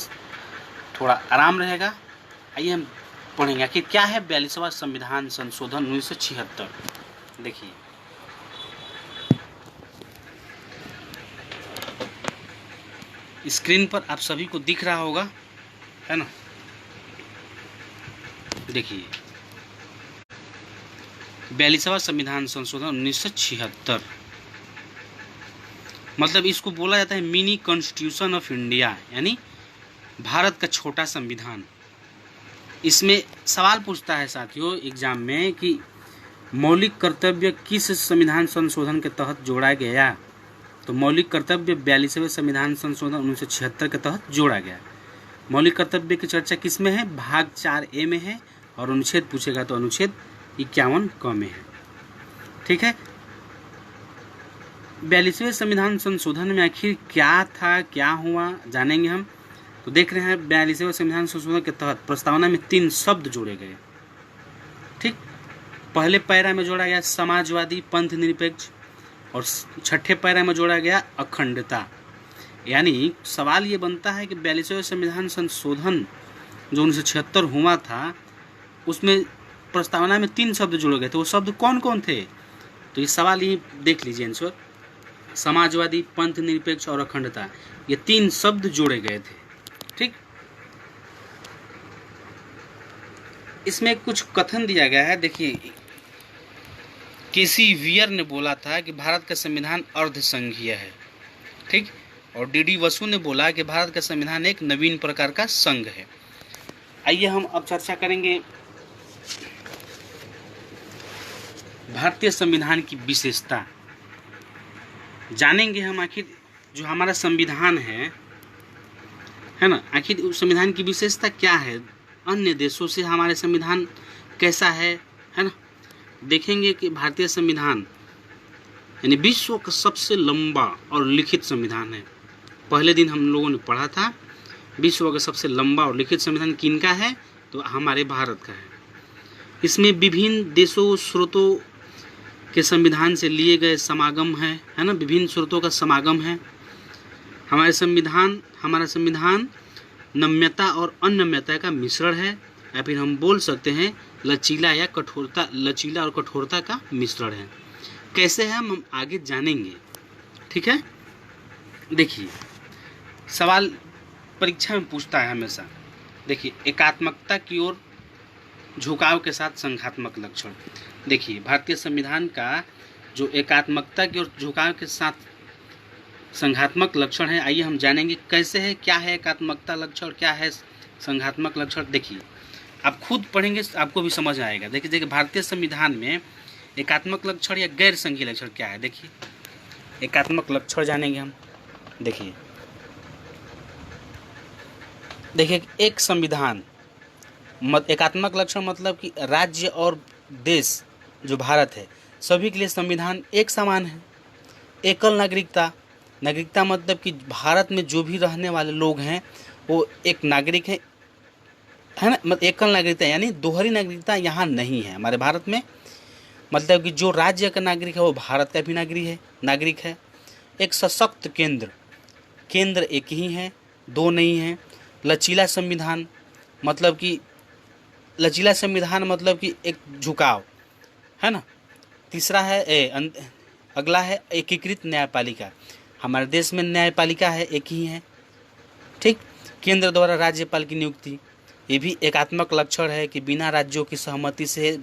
थोड़ा आराम रहेगा। आइए हम पढ़ेंगे आखिर क्या है 42वां संविधान संशोधन 1976। देखिए स्क्रीन पर आप सभी को दिख रहा होगा, है ना। देखिए 42वां संविधान संशोधन 1976 मतलब इसको बोला जाता है मिनी कॉन्स्टिट्यूशन ऑफ इंडिया, यानी भारत का छोटा संविधान। इसमें सवाल पूछता है साथियों एग्जाम में कि मौलिक कर्तव्य किस संविधान संशोधन के तहत जोड़ा गया। तो मौलिक कर्तव्य 42वें संविधान संशोधन 1976 के तहत जोड़ा गया। मौलिक कर्तव्य की चर्चा किस में है, भाग 4A में है, और अनुच्छेद पूछेगा तो अनुच्छेद 51 क में है। ठीक है, 42वें संविधान संशोधन में आखिर क्या था, क्या हुआ, जानेंगे हम। तो देख रहे हैं 42वें संविधान संशोधन के तहत प्रस्तावना में 3 शब्द जोड़े गए। ठीक, पहले पैरा में जोड़ा गया समाजवादी पंथ निरपेक्ष, और छठे पैरा में जोड़ा गया अखंडता। यानी सवाल ये बनता है कि 42वें संविधान संशोधन जो 1976 हुआ था उसमें प्रस्तावना में 3 शब्द जोड़े गए थे। वो शब्द कौन कौन थे, तो ये सवाल ये देख लीजिए आंसर, समाजवादी पंथ निरपेक्ष और अखंडता, ये 3 शब्द जोड़े गए थे। ठीक, इसमें कुछ कथन दिया गया है। देखिए केसी वियर ने बोला था कि भारत का संविधान अर्धसंघीय है। ठीक, और डीडी वसु ने बोला कि भारत का संविधान एक नवीन प्रकार का संघ है। आइए हम अब चर्चा करेंगे भारतीय संविधान की विशेषता, जानेंगे हम आखिर जो हमारा संविधान है ना, आखिर उस संविधान की विशेषता क्या है, अन्य देशों से हमारे संविधान कैसा है ना। देखेंगे कि भारतीय संविधान यानी विश्व का सबसे लंबा और लिखित संविधान है। पहले दिन हम लोगों ने पढ़ा था विश्व का सबसे लंबा और लिखित संविधान किनका है, तो हमारे भारत का है। इसमें विभिन्न देशों स्रोतों के संविधान से लिए गए समागम है ना, विभिन्न स्रोतों का समागम है। हमारा संविधान नम्यता और अनम्यता का मिश्रण है, या फिर हम बोल सकते हैं लचीला और कठोरता का मिश्रण है। कैसे है हम आगे जानेंगे। ठीक है, देखिए सवाल परीक्षा में पूछता है हमेशा। देखिए एकात्मकता की ओर झुकाव के साथ संघात्मक लक्षण। देखिए भारतीय संविधान का जो एकात्मकता की ओर झुकाव के साथ संघात्मक लक्षण है, आइए हम जानेंगे कैसे है, क्या है एकात्मकता लक्षण, क्या है संघात्मक लक्षण। देखिए आप खुद पढ़ेंगे आपको भी समझ आएगा। देखिए भारतीय संविधान में एकात्मक लक्षण या गैर संघीय लक्षण क्या है। देखिए एकात्मक लक्षण जानेंगे हम। देखिए एक संविधान एकात्मक लक्षण मतलब कि राज्य और देश जो भारत है सभी के लिए संविधान एक समान है। एकल नागरिकता मतलब कि भारत में जो भी रहने वाले लोग हैं वो एक नागरिक है ना। मतलब एकल नागरिकता यानी दोहरी नागरिकता यहाँ नहीं है हमारे भारत में। मतलब कि जो राज्य का नागरिक है वो भारत का भी नागरिक है। एक सशक्त केंद्र एक ही है, 2 नहीं है। लचीला संविधान मतलब कि एक झुकाव है ना। तीसरा है अगला है एकीकृत न्यायपालिका। हमारे देश में न्यायपालिका है, एक ही है। ठीक, केंद्र द्वारा राज्यपाल की नियुक्ति, ये भी एकात्मक लक्षण है कि बिना राज्यों की सहमति से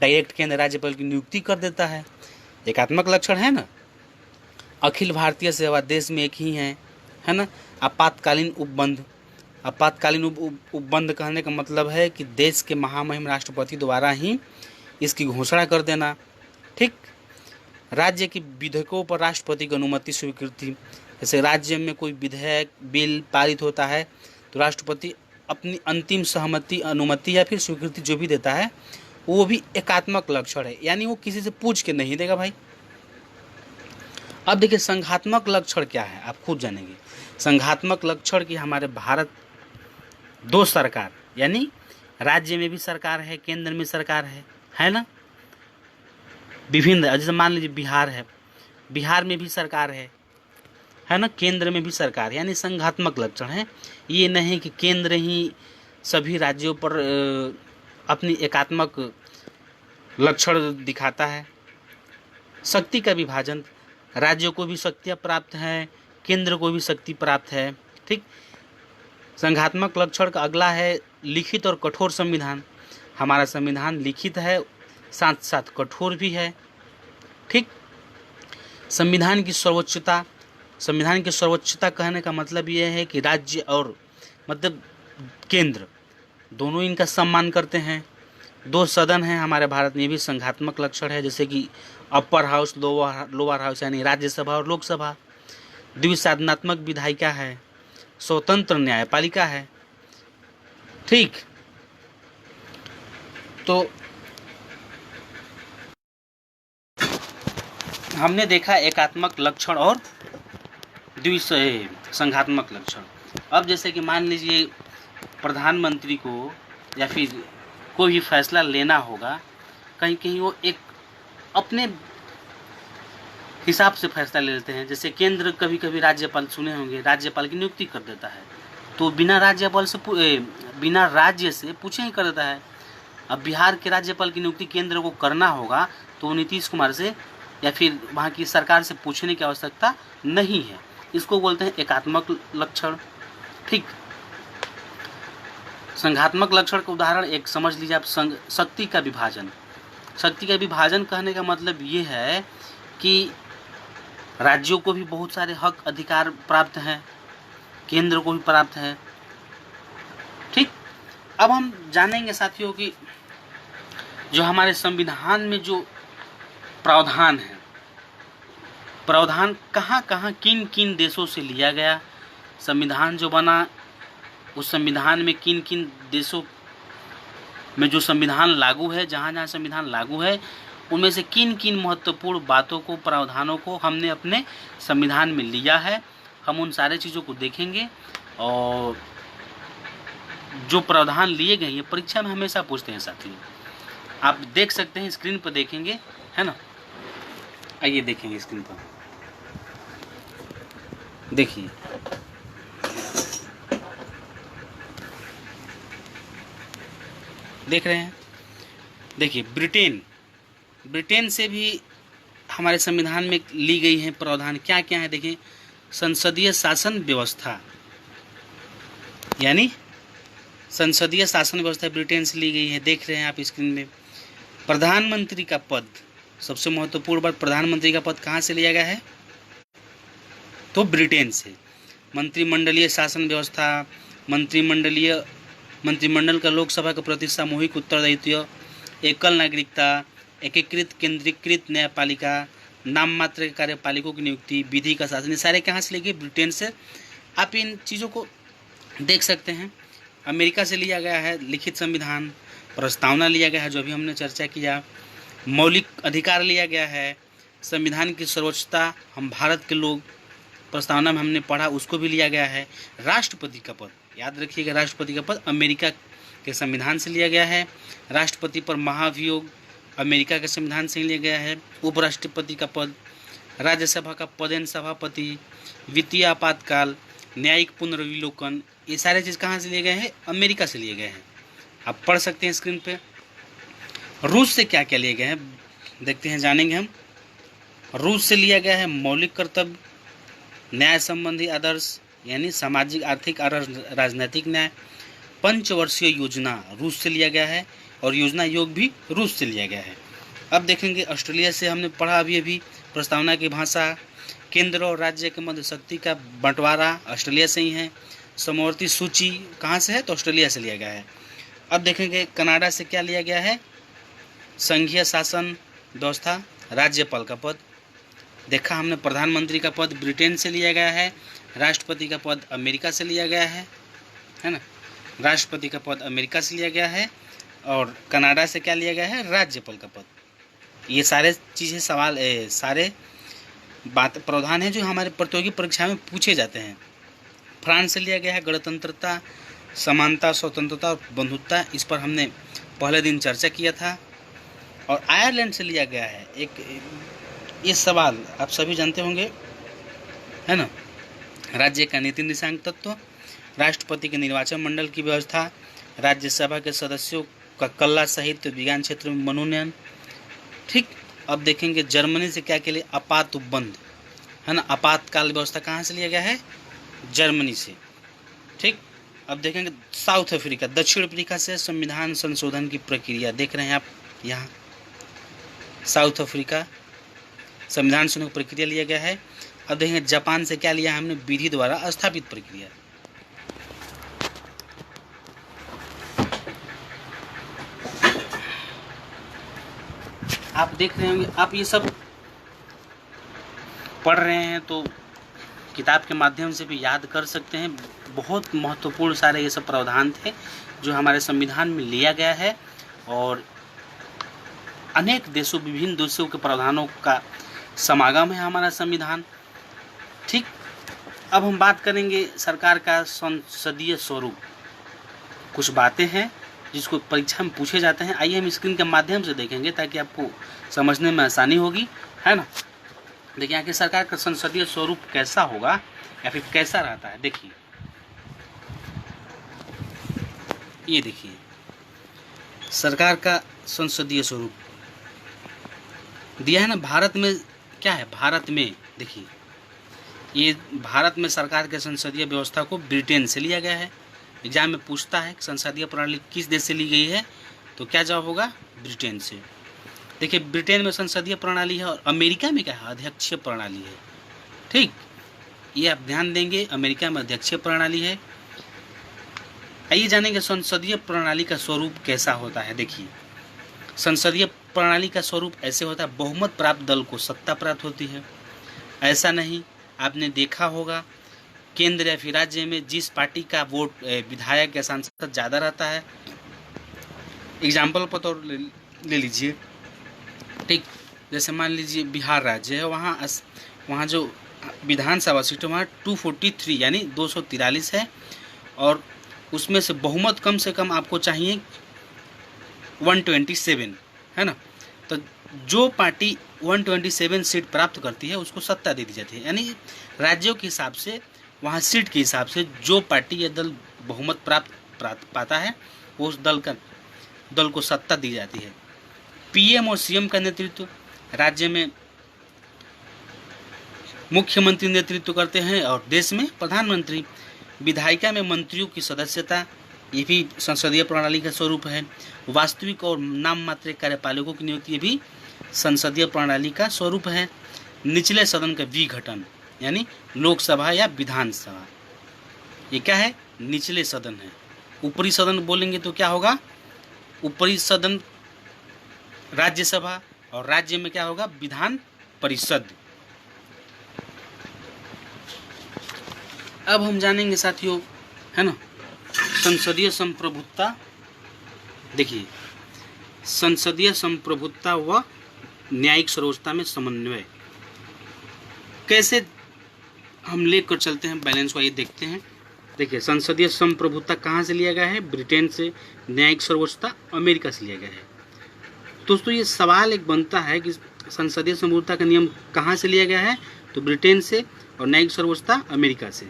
डायरेक्ट केंद्र राज्यपाल की नियुक्ति कर देता है, एकात्मक लक्षण है ना। अखिल भारतीय सेवा देश में एक ही है ना। आपातकालीन उपबंध, आपातकालीन उपबंध कहने का मतलब है कि देश के महामहिम राष्ट्रपति द्वारा ही इसकी घोषणा कर देना। ठीक, राज्य की विधेयकों पर राष्ट्रपति की अनुमति स्वीकृति, जैसे राज्य में कोई विधेयक बिल पारित होता है तो राष्ट्रपति अपनी अंतिम सहमति अनुमति या फिर स्वीकृति जो भी देता है वो भी एकात्मक लक्षण है, यानी वो किसी से पूछ के नहीं देगा भाई। अब देखिए संघात्मक लक्षण क्या है, आप खुद जानेंगे। संघात्मक लक्षण की हमारे भारत दो सरकार, यानी राज्य में भी सरकार है, केंद्र में सरकार है ना। विभिन्न, जैसे मान लीजिए बिहार है, बिहार में भी सरकार है ना, केंद्र में भी सरकार, यानी संघात्मक लक्षण है। ये नहीं कि केंद्र ही सभी राज्यों पर अपनी एकात्मक लक्षण दिखाता है। शक्ति का विभाजन, राज्यों को भी शक्तियाँ प्राप्त हैं, केंद्र को भी शक्ति प्राप्त है। ठीक, संघात्मक लक्षण का अगला है लिखित और कठोर संविधान। हमारा संविधान लिखित है, साथ साथ कठोर भी है। ठीक, संविधान की सर्वोच्चता, संविधान की सर्वोच्चता कहने का मतलब ये है कि राज्य और मतलब केंद्र दोनों इनका सम्मान करते हैं। दो सदन हैं हमारे भारत में, ये भी संघात्मक लक्षण है, जैसे कि अपर हाउस, लोअर हाउस, यानी राज्यसभा और लोकसभा। द्विसाधनात्मक विधायिका है, स्वतंत्र न्यायपालिका है। ठीक, तो हमने देखा एकात्मक लक्षण और संघात्मक लक्षण। अब जैसे कि मान लीजिए प्रधानमंत्री को या फिर कोई भी फैसला लेना होगा, कहीं कहीं वो एक अपने हिसाब से फैसला ले लेते हैं। जैसे केंद्र कभी कभी राज्यपाल, सुने होंगे, राज्यपाल की नियुक्ति कर देता है, तो बिना राज्यपाल से बिना राज्य से पूछे ही कर देता है। अब बिहार के राज्यपाल की नियुक्ति केंद्र को करना होगा तो नीतीश कुमार से या फिर वहाँ की सरकार से पूछने की आवश्यकता नहीं है। इसको बोलते हैं एकात्मक लक्षण। ठीक, संघात्मक लक्षण का उदाहरण एक समझ लीजिए आप, शक्ति का विभाजन। शक्ति का विभाजन कहने का मतलब ये है कि राज्यों को भी बहुत सारे हक अधिकार प्राप्त हैं, केंद्र को भी प्राप्त है। ठीक, अब हम जानेंगे साथियों कि जो हमारे संविधान में जो प्रावधान है, प्रावधान कहाँ कहाँ किन किन देशों से लिया गया, संविधान जो बना उस संविधान में किन किन देशों में जो संविधान लागू है, जहाँ जहाँ संविधान लागू है उनमें से किन किन महत्वपूर्ण बातों को, प्रावधानों को हमने अपने संविधान में लिया है। हम उन सारे चीज़ों को देखेंगे। और जो प्रावधान लिए गए ये परीक्षा में हमेशा पूछते हैं साथियों, आप देख सकते हैं, स्क्रीन पर देखेंगे, है ना। आइए देखेंगे स्क्रीन पर, देखिए देख रहे हैं। देखिए ब्रिटेन से भी हमारे संविधान में ली गई है प्रावधान। क्या क्या है देखिए, संसदीय शासन व्यवस्था, यानी संसदीय शासन व्यवस्था ब्रिटेन से ली गई है, देख रहे हैं आप स्क्रीन में। प्रधानमंत्री का पद, सबसे महत्वपूर्ण बात, प्रधानमंत्री का पद कहाँ से लिया गया है, तो ब्रिटेन से। मंत्रिमंडलीय शासन व्यवस्था, मंत्रिमंडल का लोकसभा के प्रति सामूहिक उत्तरदायित्व, एकल नागरिकता, एकीकृत केंद्रीकृत न्यायपालिका, नाम मात्र के कार्यपालिकों की नियुक्ति, विधि का शासन, ये सारे कहाँ से लिए, ब्रिटेन से। आप इन चीज़ों को देख सकते हैं। अमेरिका से लिया गया है लिखित संविधान, प्रस्तावना लिया गया है जो अभी हमने चर्चा किया, मौलिक अधिकार लिया गया है, संविधान की सर्वोच्चता हम भारत के लोग, प्रस्तावना में हमने पढ़ा, उसको भी लिया गया है। राष्ट्रपति का पद, याद रखिएगा, राष्ट्रपति का पद अमेरिका के संविधान से लिया गया है। राष्ट्रपति पर महाभियोग अमेरिका के संविधान से लिया गया है। उपराष्ट्रपति का पद, राज्यसभा का पदेन सभापति, वित्तीय आपातकाल, न्यायिक पुनर्विलोकन, ये सारे चीज़ कहाँ से लिए गए हैं, अमेरिका से लिए गए हैं। आप पढ़ सकते हैं स्क्रीन पे। रूस से क्या क्या लिए गए हैं देखते हैं, जानेंगे हम। रूस से लिया गया है मौलिक कर्तव्य, न्याय संबंधी आदर्श, यानी सामाजिक, आर्थिक और राजनीतिक न्याय। पंचवर्षीय योजना रूस से लिया गया है और योजना योग भी रूस से लिया गया है। अब देखेंगे ऑस्ट्रेलिया से, हमने पढ़ा अभी प्रस्तावना की भाषा, केंद्र और राज्य के मध्य शक्ति का बंटवारा ऑस्ट्रेलिया से ही है। समवर्ती सूची कहाँ से है? तो ऑस्ट्रेलिया से लिया गया है। अब देखेंगे कनाडा से क्या लिया गया है? संघीय शासन व्यवस्था, राज्यपाल का पद। देखा हमने प्रधानमंत्री का पद ब्रिटेन से लिया गया है, राष्ट्रपति का पद अमेरिका से लिया गया है ना। राष्ट्रपति का पद अमेरिका से लिया गया है और कनाडा से क्या लिया गया है? राज्यपाल का पद। ये सारे चीज़ें सारे बात प्रावधान है जो हमारे प्रतियोगी परीक्षा में पूछे जाते हैं। फ्रांस से लिया गया है गणतंत्रता, समानता, स्वतंत्रता और बंधुत्वता, इस पर हमने पहले दिन चर्चा किया था। और आयरलैंड से लिया गया है ये सवाल आप सभी जानते होंगे, है ना। राज्य का नीति निर्देशांक तत्व, राष्ट्रपति के निर्वाचन मंडल की व्यवस्था, राज्यसभा के सदस्यों का कला, साहित्य, विज्ञान क्षेत्र में मनोनयन। ठीक, अब देखेंगे जर्मनी से क्या के लिए? आपात उपबंध, है ना। आपातकाल व्यवस्था कहाँ से लिया गया है? जर्मनी से। ठीक, अब देखेंगे साउथ अफ्रीका, दक्षिण अफ्रीका से संविधान संशोधन की प्रक्रिया देख रहे हैं आप यहाँ। साउथ अफ्रीका संविधान संशोधन की प्रक्रिया लिया गया है। अब देखेंगे जापान से क्या लिया है हमने? विधि द्वारा स्थापित प्रक्रिया। आप देख रहे होंगे, आप ये सब पढ़ रहे हैं तो किताब के माध्यम से भी याद कर सकते हैं। बहुत महत्वपूर्ण सारे ये सब प्रावधान थे जो हमारे संविधान में लिया गया है और अनेक देशों, विभिन्न देशों के प्रावधानों का समागम है हमारा संविधान। ठीक, अब हम बात करेंगे सरकार का संसदीय स्वरूप। कुछ बातें हैं जिसको परीक्षा में पूछे जाते हैं। आइए हम स्क्रीन के माध्यम से देखेंगे ताकि आपको समझने में आसानी होगी, है ना। देखिए आखिर सरकार का संसदीय स्वरूप कैसा होगा या फिर कैसा रहता है। देखिए ये देखिए सरकार का संसदीय स्वरूप दिया है ना। भारत में क्या है? भारत में देखिए ये भारत में सरकार के संसदीय व्यवस्था को ब्रिटेन से लिया गया है। एग्जाम में पूछता है संसदीय प्रणाली किस देश से ली गई है, तो क्या जवाब होगा? ब्रिटेन से। देखिए ब्रिटेन में संसदीय प्रणाली है और अमेरिका में क्या है? अध्यक्षीय प्रणाली है। ठीक, ये आप ध्यान देंगे, अमेरिका में अध्यक्षीय प्रणाली है। आइए जानेंगे संसदीय प्रणाली का स्वरूप कैसा होता है। देखिए संसदीय प्रणाली का स्वरूप ऐसे होता है, बहुमत प्राप्त दल को सत्ता प्राप्त होती है। ऐसा नहीं, आपने देखा होगा केंद्र या फिर राज्य में जिस पार्टी का वोट विधायक या सांसद ज़्यादा रहता है, एग्जाम्पल पर तो ले लीजिए। ठीक, जैसे मान लीजिए बिहार राज्य है, वहाँ जो विधानसभा सीट है वहाँ 243 यानी 243 है और उसमें से बहुमत कम से कम आपको चाहिए 127, है ना। तो जो पार्टी 127 सीट प्राप्त करती है उसको सत्ता दे दी जाती है। यानी राज्यों के हिसाब से, वहाँ सीट के हिसाब से जो पार्टी या दल बहुमत प्राप्त पाता है वो उस दल को सत्ता दी जाती है। पीएम और सीएम का नेतृत्व, राज्य में मुख्यमंत्री नेतृत्व करते हैं और देश में प्रधानमंत्री। विधायिका में मंत्रियों की सदस्यता, ये भी संसदीय प्रणाली का स्वरूप है। वास्तविक और नाम मात्र कार्यपालकों की नियुक्ति, ये भी संसदीय प्रणाली का स्वरूप है। निचले सदन का विघटन, यानी लोकसभा या विधानसभा, ये क्या है? निचले सदन है। ऊपरी सदन बोलेंगे तो क्या होगा? ऊपरी सदन राज्यसभा और राज्य में क्या होगा? विधान परिषद। अब हम जानेंगे साथियों, है ना, संसदीय संप्रभुता। देखिए संसदीय संप्रभुता व न्यायिक सर्वोच्चता में समन्वय कैसे हम लेकर चलते हैं बैलेंस को, ये देखते हैं। देखिए संसदीय संप्रभुता कहाँ से लिया गया है? ब्रिटेन से। न्यायिक सर्वोच्चता अमेरिका से लिया गया है। दोस्तों ये सवाल एक बनता है कि संसदीय संप्रभुता का नियम कहाँ से लिया गया है? तो ब्रिटेन से, और न्यायिक सर्वोच्चता अमेरिका से।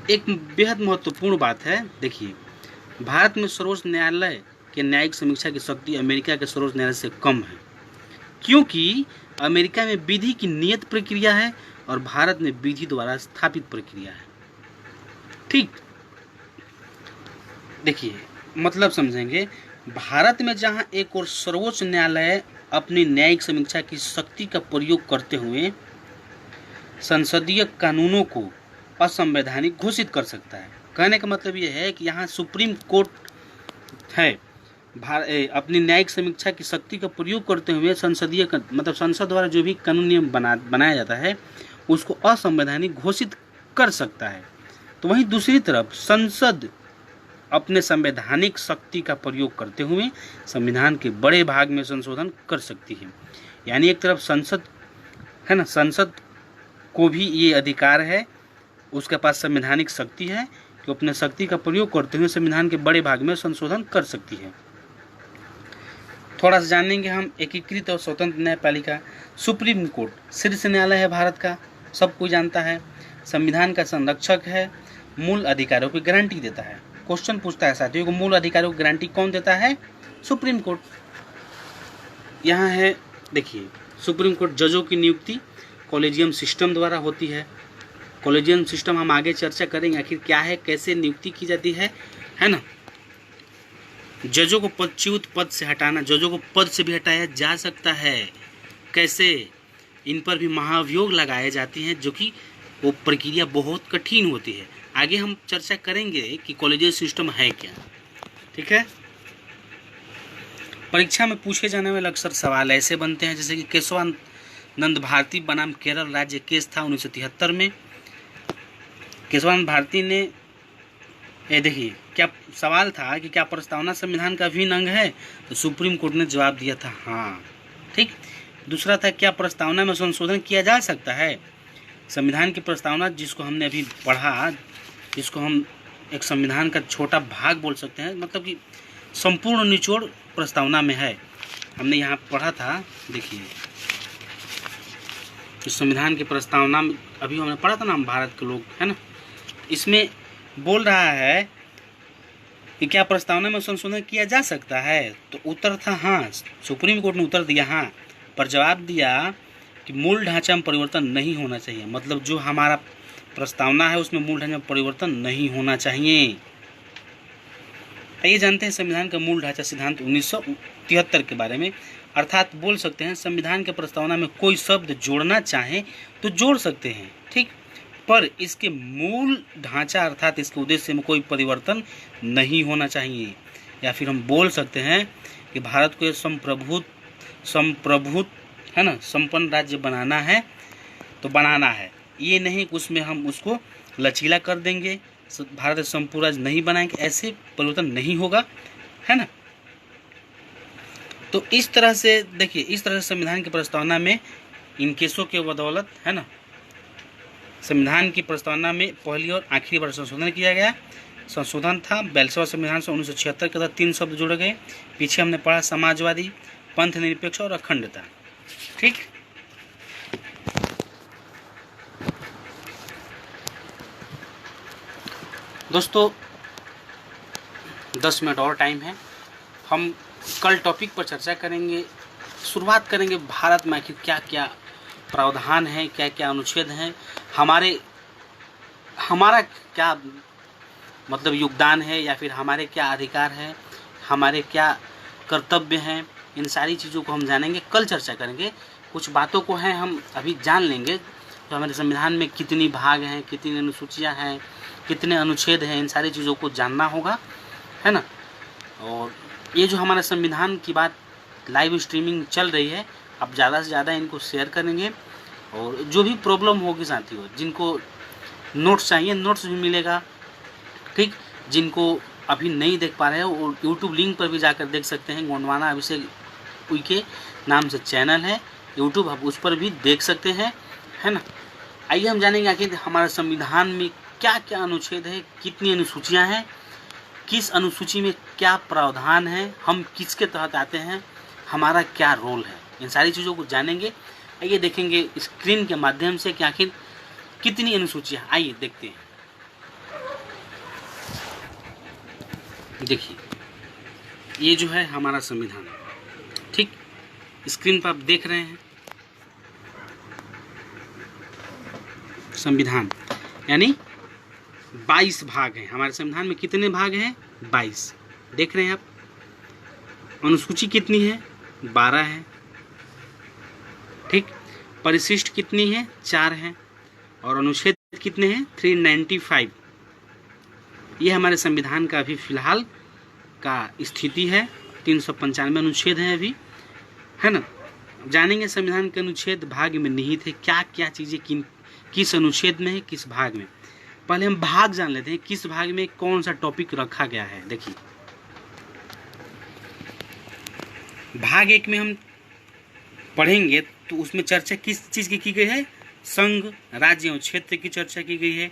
एक बेहद महत्वपूर्ण बात है, देखिए भारत में सर्वोच्च न्यायालय के न्यायिक समीक्षा की शक्ति अमेरिका के सर्वोच्च न्यायालय से कम है, क्योंकि अमेरिका में विधि की नियत प्रक्रिया है और भारत में विधि द्वारा स्थापित प्रक्रिया है। ठीक, देखिए मतलब समझेंगे, भारत में जहां एक और सर्वोच्च न्यायालय अपनी न्यायिक समीक्षा की शक्ति का प्रयोग करते हुए संसदीय कानूनों को असंवैधानिक घोषित कर सकता है। कहने का मतलब ये है कि यहाँ सुप्रीम कोर्ट है अपनी न्यायिक समीक्षा की शक्ति का प्रयोग करते हुए संसदीय मतलब संसद द्वारा जो भी कानून नियम बनाया जाता है उसको असंवैधानिक घोषित कर सकता है। तो वहीं दूसरी तरफ संसद अपने संवैधानिक शक्ति का प्रयोग करते हुए संविधान के बड़े भाग में संशोधन कर सकती है। यानी एक तरफ संसद है ना, संसद को भी ये अधिकार है, उसके पास संवैधानिक शक्ति है कि अपने शक्ति का प्रयोग करते हुए संविधान के बड़े भाग में संशोधन कर सकती है। थोड़ा सा जानेंगे हम एकीकृत और स्वतंत्र न्यायपालिका। सुप्रीम कोर्ट शीर्ष न्यायालय है भारत का, सब कोई जानता है। संविधान का संरक्षक है, मूल अधिकारों की गारंटी देता है। क्वेश्चन पूछता है साथियों को मूल अधिकारों की गारंटी कौन देता है? Supreme court. यहाँ है देखिए, सुप्रीम कोर्ट जजों की नियुक्ति कॉलेजियम सिस्टम द्वारा होती है। कॉलेजियम सिस्टम हम आगे चर्चा करेंगे आखिर क्या है, कैसे नियुक्ति की जाती है ना। जजों को पदच्युत पद से हटाना, जजों को पद से भी हटाया जा सकता है। कैसे? इन पर भी महाभियोग लगाए जाती हैं, जो कि वो प्रक्रिया बहुत कठिन होती है। आगे हम चर्चा करेंगे कि कॉलेजियम सिस्टम है क्या। ठीक है। परीक्षा में पूछे जाने वाले अक्सर सवाल ऐसे बनते हैं जैसे कि केशवानंद भारती बनाम केरल राज्य केस था 1973 में। केशवानंद भारती ने ये देखिए क्या सवाल था कि क्या प्रस्तावना संविधान का अभिन्न अंग है, तो सुप्रीम कोर्ट ने जवाब दिया था हाँ। ठीक। दूसरा था क्या प्रस्तावना में संशोधन किया जा सकता है। संविधान की प्रस्तावना जिसको हमने अभी पढ़ा, जिसको हम एक संविधान का छोटा भाग बोल सकते हैं, मतलब कि संपूर्ण निचोड़ प्रस्तावना में है। हमने यहाँ पढ़ा था, देखिए इस संविधान की प्रस्तावना में अभी हमने पढ़ा था ना, हम भारत के लोग है ना, इसमें बोल रहा है कि क्या प्रस्तावना में संशोधन किया जा सकता है, तो उत्तर था हाँ। सुप्रीम कोर्ट ने उत्तर दिया हाँ, पर जवाब दिया कि मूल ढांचा में परिवर्तन नहीं होना चाहिए। मतलब जो हमारा प्रस्तावना है उसमें मूल ढांचा में परिवर्तन नहीं होना चाहिए। आइए जानते हैं संविधान का मूल ढांचा सिद्धांत 1973 के बारे में। अर्थात बोल सकते हैं संविधान के प्रस्तावना में कोई शब्द जोड़ना चाहे तो जोड़ सकते हैं, ठीक, पर इसके मूल ढांचा अर्थात इसके उद्देश्य में कोई परिवर्तन नहीं होना चाहिए। या फिर हम बोल सकते हैं कि भारत को संप्रभुत है ना, संपन्न राज्य बनाना है तो बनाना है, ये नहीं कि उसमें हम उसको लचीला कर देंगे, भारत संपूर्ण राज्य नहीं बनाएंगे, ऐसे परिवर्तन नहीं होगा, है ना। तो इस तरह से देखिए, इस तरह से संविधान की प्रस्तावना में इन केसों के बदौलत है ना, संविधान की प्रस्तावना में पहली और आखिरी बार संशोधन किया गया। संशोधन था 42वां संविधान से 1976 के तहत 3 शब्द जोड़े गए। पीछे हमने पढ़ा समाजवादी, पंथ निरपेक्ष और अखंडता। ठीक। दोस्तों 10 मिनट और टाइम है, हम कल टॉपिक पर चर्चा करेंगे। शुरुआत करेंगे भारत में आखिर क्या क्या प्रावधान है, क्या क्या अनुच्छेद हैं, हमारा क्या मतलब योगदान है, या फिर हमारे क्या अधिकार है, हमारे क्या कर्तव्य हैं, इन सारी चीज़ों को हम जानेंगे। कल चर्चा करेंगे। कुछ बातों को हैं हम अभी जान लेंगे, तो हमारे संविधान में कितनी भाग हैं, कितनी अनुसूचियां हैं, कितने अनुच्छेद हैं, इन सारी चीज़ों को जानना होगा, है ना। और ये जो हमारे संविधान की बात लाइव स्ट्रीमिंग चल रही है, अब ज़्यादा से ज़्यादा इनको शेयर करेंगे। और जो भी प्रॉब्लम होगी साथियों, जिनको नोट्स चाहिए नोट्स भी मिलेगा, ठीक। जिनको अभी नहीं देख पा रहे हैं वो यूट्यूब लिंक पर भी जाकर देख सकते हैं। गोंडवाना अभिषेक उइके नाम से चैनल है यूट्यूब, आप उस पर भी देख सकते हैं, है ना। आइए हम जानेंगे आखिर हमारे संविधान में क्या क्या अनुच्छेद है, कितनी अनुसूचियां हैं, किस अनुसूची में क्या प्रावधान है, हम किसके तहत आते हैं, हमारा क्या रोल है, इन सारी चीज़ों को जानेंगे। आइए देखेंगे स्क्रीन के माध्यम से कि आखिर कितनी अनुसूचियां। आइए देखते हैं। देखिए ये जो है हमारा संविधान, ठीक, स्क्रीन पर आप देख रहे हैं संविधान, यानी 22 भाग हैं। हमारे संविधान में कितने भाग हैं? 22। देख रहे हैं आप। अनुसूची कितनी है? 12 है, ठीक। परिशिष्ट कितनी है? 4 है। और अनुच्छेद कितने हैं? 395। ये हमारे संविधान का अभी फिलहाल का स्थिति है। 395 अनुच्छेद है अभी, है ना। जानेंगे संविधान के अनुच्छेद भाग में निहित है, क्या क्या चीज़ें किस अनुच्छेद में है, किस भाग में। पहले हम भाग जान लेते हैं, किस भाग में कौन सा टॉपिक रखा गया है। देखिए, भाग 1 में हम पढ़ेंगे तो उसमें चर्चा किस चीज़ की गई है? संघ, राज्य एवं क्षेत्र की चर्चा की गई है।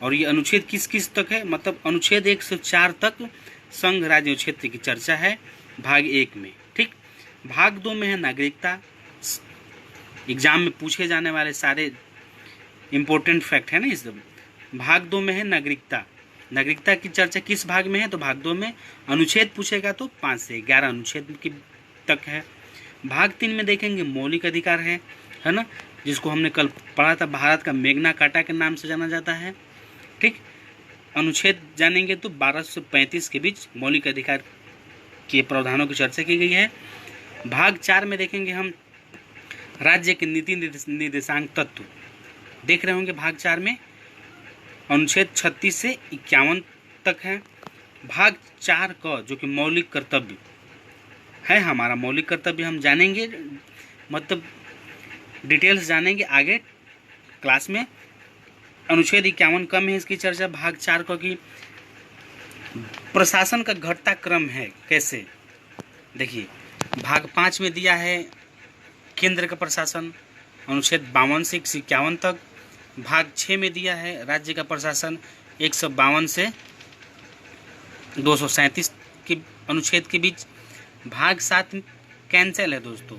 और ये अनुच्छेद किस किस तक है? मतलब अनुच्छेद 104 तक संघ, राज्य एवं क्षेत्र की चर्चा है भाग 1 में। ठीक। भाग 2 में है नागरिकता। एग्जाम में पूछे जाने वाले सारे इम्पोर्टेंट फैक्ट है ना इस। भाग 2 में है नागरिकता। नागरिकता की चर्चा किस भाग में है? तो भाग 2 में। अनुच्छेद पूछेगा तो 5 से 11 अनुच्छेद की तक है। भाग 3 में देखेंगे मौलिक अधिकार है ना, जिसको हमने कल पढ़ा था, भारत का मैग्ना कार्टा के नाम से जाना जाता है। ठीक। अनुच्छेद जानेंगे तो 12 से 35 के बीच मौलिक अधिकार के प्रावधानों की चर्चा की गई है। भाग 4 में देखेंगे हम राज्य के नीति निर्देशांक तत्व देख रहे होंगे। भाग 4 में अनुच्छेद 36 से 51 तक है। भाग 4 का जो कि मौलिक कर्तव्य है, हमारा मौलिक कर्तव्य हम जानेंगे, मतलब डिटेल्स जानेंगे आगे क्लास में। अनुच्छेद 51 कम है इसकी चर्चा भाग 4 को, कि प्रशासन का घटता क्रम है कैसे। देखिए, भाग 5 में दिया है केंद्र का प्रशासन, अनुच्छेद 52 से 51 तक। भाग 6 में दिया है राज्य का प्रशासन, 152 से 237 के अनुच्छेद के बीच। भाग 7 कैंसिल है दोस्तों,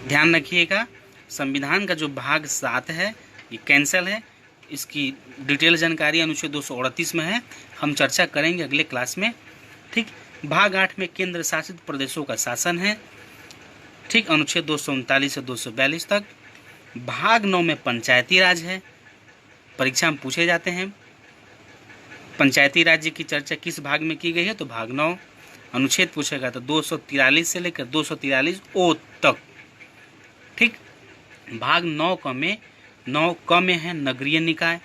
ध्यान रखिएगा। संविधान का जो भाग 7 है ये कैंसिल है। इसकी डिटेल जानकारी अनुच्छेद 238 में है, हम चर्चा करेंगे अगले क्लास में। ठीक। भाग 8 में केंद्र शासित प्रदेशों का शासन है। ठीक, अनुच्छेद 239 से 242 तक। भाग 9 में पंचायती राज है, परीक्षा में पूछे जाते हैं। पंचायती राज्य की चर्चा किस भाग में की गई है? तो भाग 9। अनुच्छेद पूछेगा तो 243 से लेकर 243 ओ तक। ठीक। भाग 9 क में है नगरीय निकाय।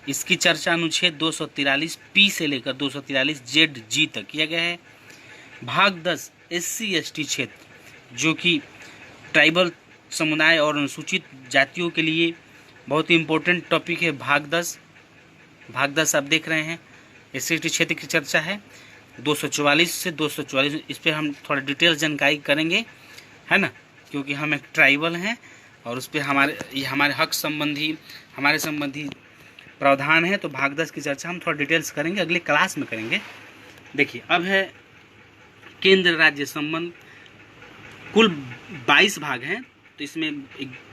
इसकी चर्चा अनुच्छेद 243 पी से लेकर 243 जेड जी तक किया गया है। भाग 10 SC ST क्षेत्र, जो कि ट्राइबल समुदाय और अनुसूचित जातियों के लिए बहुत ही इम्पोर्टेंट टॉपिक है। भाग 10 आप देख रहे हैं, SC ST क्षेत्र की चर्चा है 244 से 244। इस पर हम थोड़ा डिटेल जानकारी करेंगे, है ना, क्योंकि हम एक ट्राइबल हैं और उस पर हमारे हक संबंधी हमारे संबंधी प्रावधान है। तो भाग 10 की चर्चा हम थोड़ा डिटेल्स करेंगे, अगले क्लास में करेंगे। देखिए, अब है केंद्र राज्य संबंध। कुल 22 भाग हैं, तो इसमें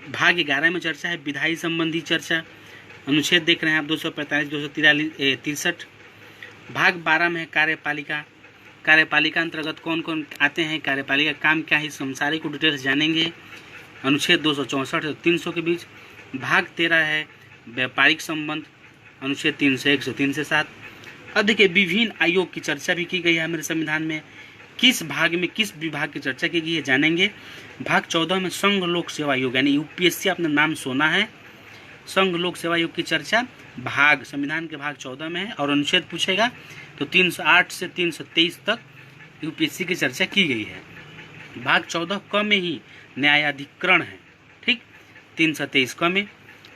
भाग 11 में चर्चा है विधायी संबंधी चर्चा। अनुच्छेद देख रहे हैं आप 245 263। भाग 12 में है कार्यपालिका। कार्यपालिका अंतर्गत कौन कौन आते हैं, कार्यपालिका काम क्या है, सारी को डिटेल्स जानेंगे। अनुच्छेद 264 से 300 के बीच। भाग 13 है व्यापारिक संबंध, अनुच्छेद 301 से 307। अब देखिए, विभिन्न आयोग की चर्चा भी की गई है हमारे संविधान में। किस भाग में किस विभाग की चर्चा की गई है जानेंगे। भाग 14 में संघ लोक सेवा आयोग, यानी UPSC आपने नाम सुना है। संघ लोक सेवा आयोग की चर्चा संविधान के भाग 14 में है। और अनुच्छेद पूछेगा तो 308 से 323 तक UPSC की चर्चा की गई है। भाग 14 क में ही न्यायाधिकरण है। ठीक, 323 क में।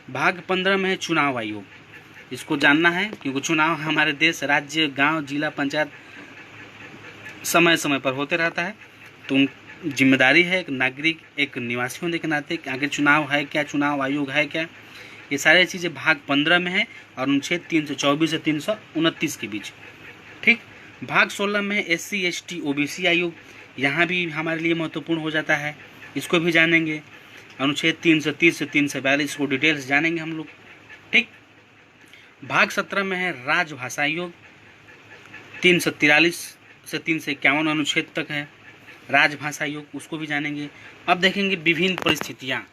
भाग 15 में है चुनाव आयोग। इसको जानना है क्योंकि चुनाव हमारे देश, राज्य, गांव, जिला, पंचायत समय समय पर होते रहता है। तो जिम्मेदारी है एक नागरिक, एक निवासी होने के नाते कि आगे चुनाव है क्या, चुनाव आयोग है क्या, ये सारी चीज़ें भाग 15 में है। और अनुच्छेद 324 से 329 के बीच। ठीक। भाग 16 में SC ST OBC आयोग, यहाँ भी हमारे लिए महत्वपूर्ण हो जाता है, इसको भी जानेंगे। अनुच्छेद 330 से 342 को डिटेल्स जानेंगे हम लोग। ठीक। भाग 17 में है राजभाषा आयोग, 343 से 351 अनुच्छेद तक है राजभाषा आयोग, उसको भी जानेंगे। अब देखेंगे विभिन्न परिस्थितियाँ।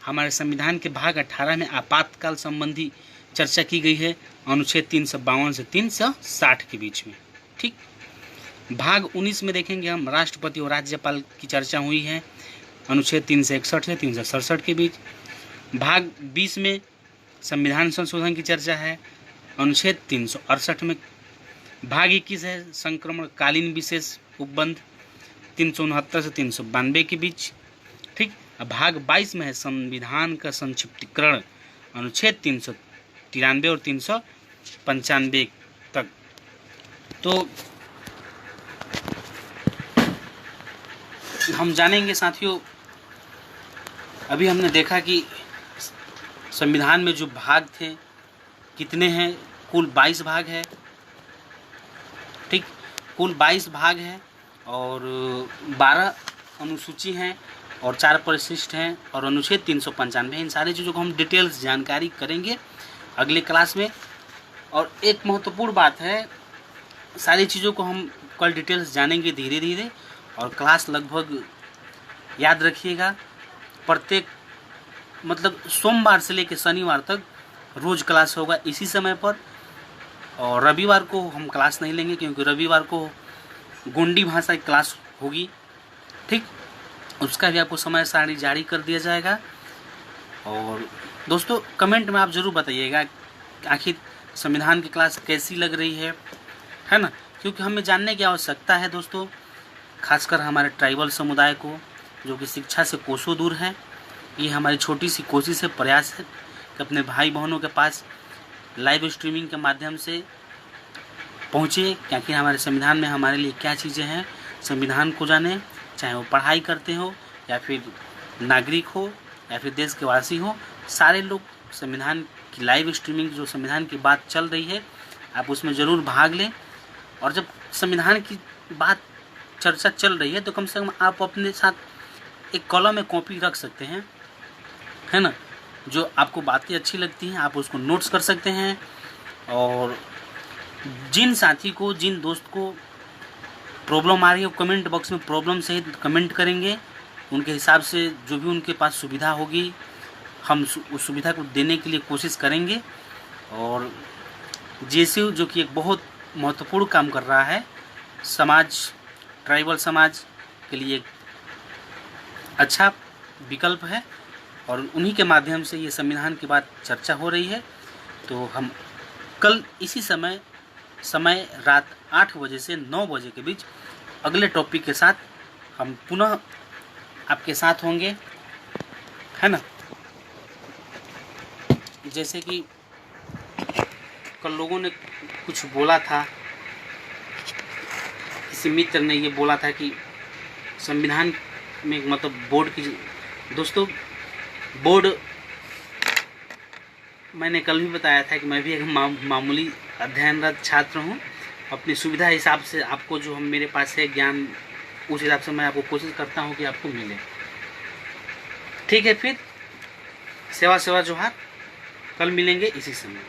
हमारे संविधान के भाग 18 में आपातकाल संबंधी चर्चा की गई है, अनुच्छेद 352 से 360 के बीच में। ठीक। भाग 19 में देखेंगे हम राष्ट्रपति और राज्यपाल की चर्चा हुई है, अनुच्छेद 361 से 367 के बीच। भाग 20 में संविधान संशोधन की चर्चा है। अनुच्छेद 368 में भाग 21 है संक्रमणकालीन विशेष उपबंध 369 से 392 के बीच। ठीक, अब भाग 22 में है संविधान का संक्षिप्तीकरण अनुच्छेद 393 और 395 तक। तो हम जानेंगे साथियों, अभी हमने देखा कि संविधान में जो भाग थे कितने हैं, कुल 22 भाग है। ठीक, कुल 22 भाग है और 12 अनुसूची हैं और 4 परिशिष्ट हैं और अनुच्छेद 395। इन सारी चीज़ों को हम डिटेल्स जानकारी करेंगे अगले क्लास में। और एक महत्वपूर्ण बात है, सारी चीज़ों को हम कल डिटेल्स जानेंगे धीरे धीरे, और क्लास लगभग याद रखिएगा प्रत्येक मतलब सोमवार से लेकर शनिवार तक रोज़ क्लास होगा इसी समय पर। और रविवार को हम क्लास नहीं लेंगे क्योंकि रविवार को गोंडी भाषा की क्लास होगी। ठीक, उसका भी आपको समय सारणी जारी कर दिया जाएगा। और दोस्तों कमेंट में आप ज़रूर बताइएगा आखिर संविधान की क्लास कैसी लग रही है ना, क्योंकि हमें जानने की आवश्यकता है दोस्तों, खासकर हमारे ट्राइबल समुदाय को जो कि शिक्षा से कोसों दूर है। ये हमारी छोटी सी कोशिश है, प्रयास है कि अपने भाई बहनों के पास लाइव स्ट्रीमिंग के माध्यम से पहुँचे, क्योंकि हमारे संविधान में हमारे लिए क्या चीज़ें हैं, संविधान को जाने, चाहे वो पढ़ाई करते हो या फिर नागरिक हो या फिर देश के वासी हो, सारे लोग संविधान की लाइव स्ट्रीमिंग जो संविधान की बात चल रही है आप उसमें ज़रूर भाग लें। और जब संविधान की बात चर्चा चल रही है तो कम से कम आप अपने साथ एक कॉलम में कॉपी रख सकते हैं, है ना, जो आपको बातें अच्छी लगती हैं आप उसको नोट्स कर सकते हैं। और जिन साथी को, जिन दोस्त को प्रॉब्लम आ रही है वो कमेंट बॉक्स में प्रॉब्लम सहित कमेंट करेंगे, उनके हिसाब से जो भी उनके पास सुविधा होगी हम उस सुविधा को देने के लिए कोशिश करेंगे। और जेसीयू जो कि एक बहुत महत्वपूर्ण काम कर रहा है समाज, ट्राइबल समाज के लिए एक अच्छा विकल्प है और उन्हीं के माध्यम से ये संविधान की बात चर्चा हो रही है। तो हम कल इसी समय रात 8 बजे से 9 बजे के बीच अगले टॉपिक के साथ हम पुनः आपके साथ होंगे, है ना। जैसे कि कल लोगों ने कुछ बोला था, किसी मित्र ने ये बोला था कि संविधान में मतलब बोर्ड की, दोस्तों बोर्ड मैंने कल भी बताया था कि मैं भी एक मामूली अध्ययनरत छात्र हूँ। अपनी सुविधा हिसाब से आपको जो हम मेरे पास है ज्ञान उस हिसाब से मैं आपको कोशिश करता हूँ कि आपको मिले। ठीक है, फिर सेवा जोहार, कल मिलेंगे इसी समय।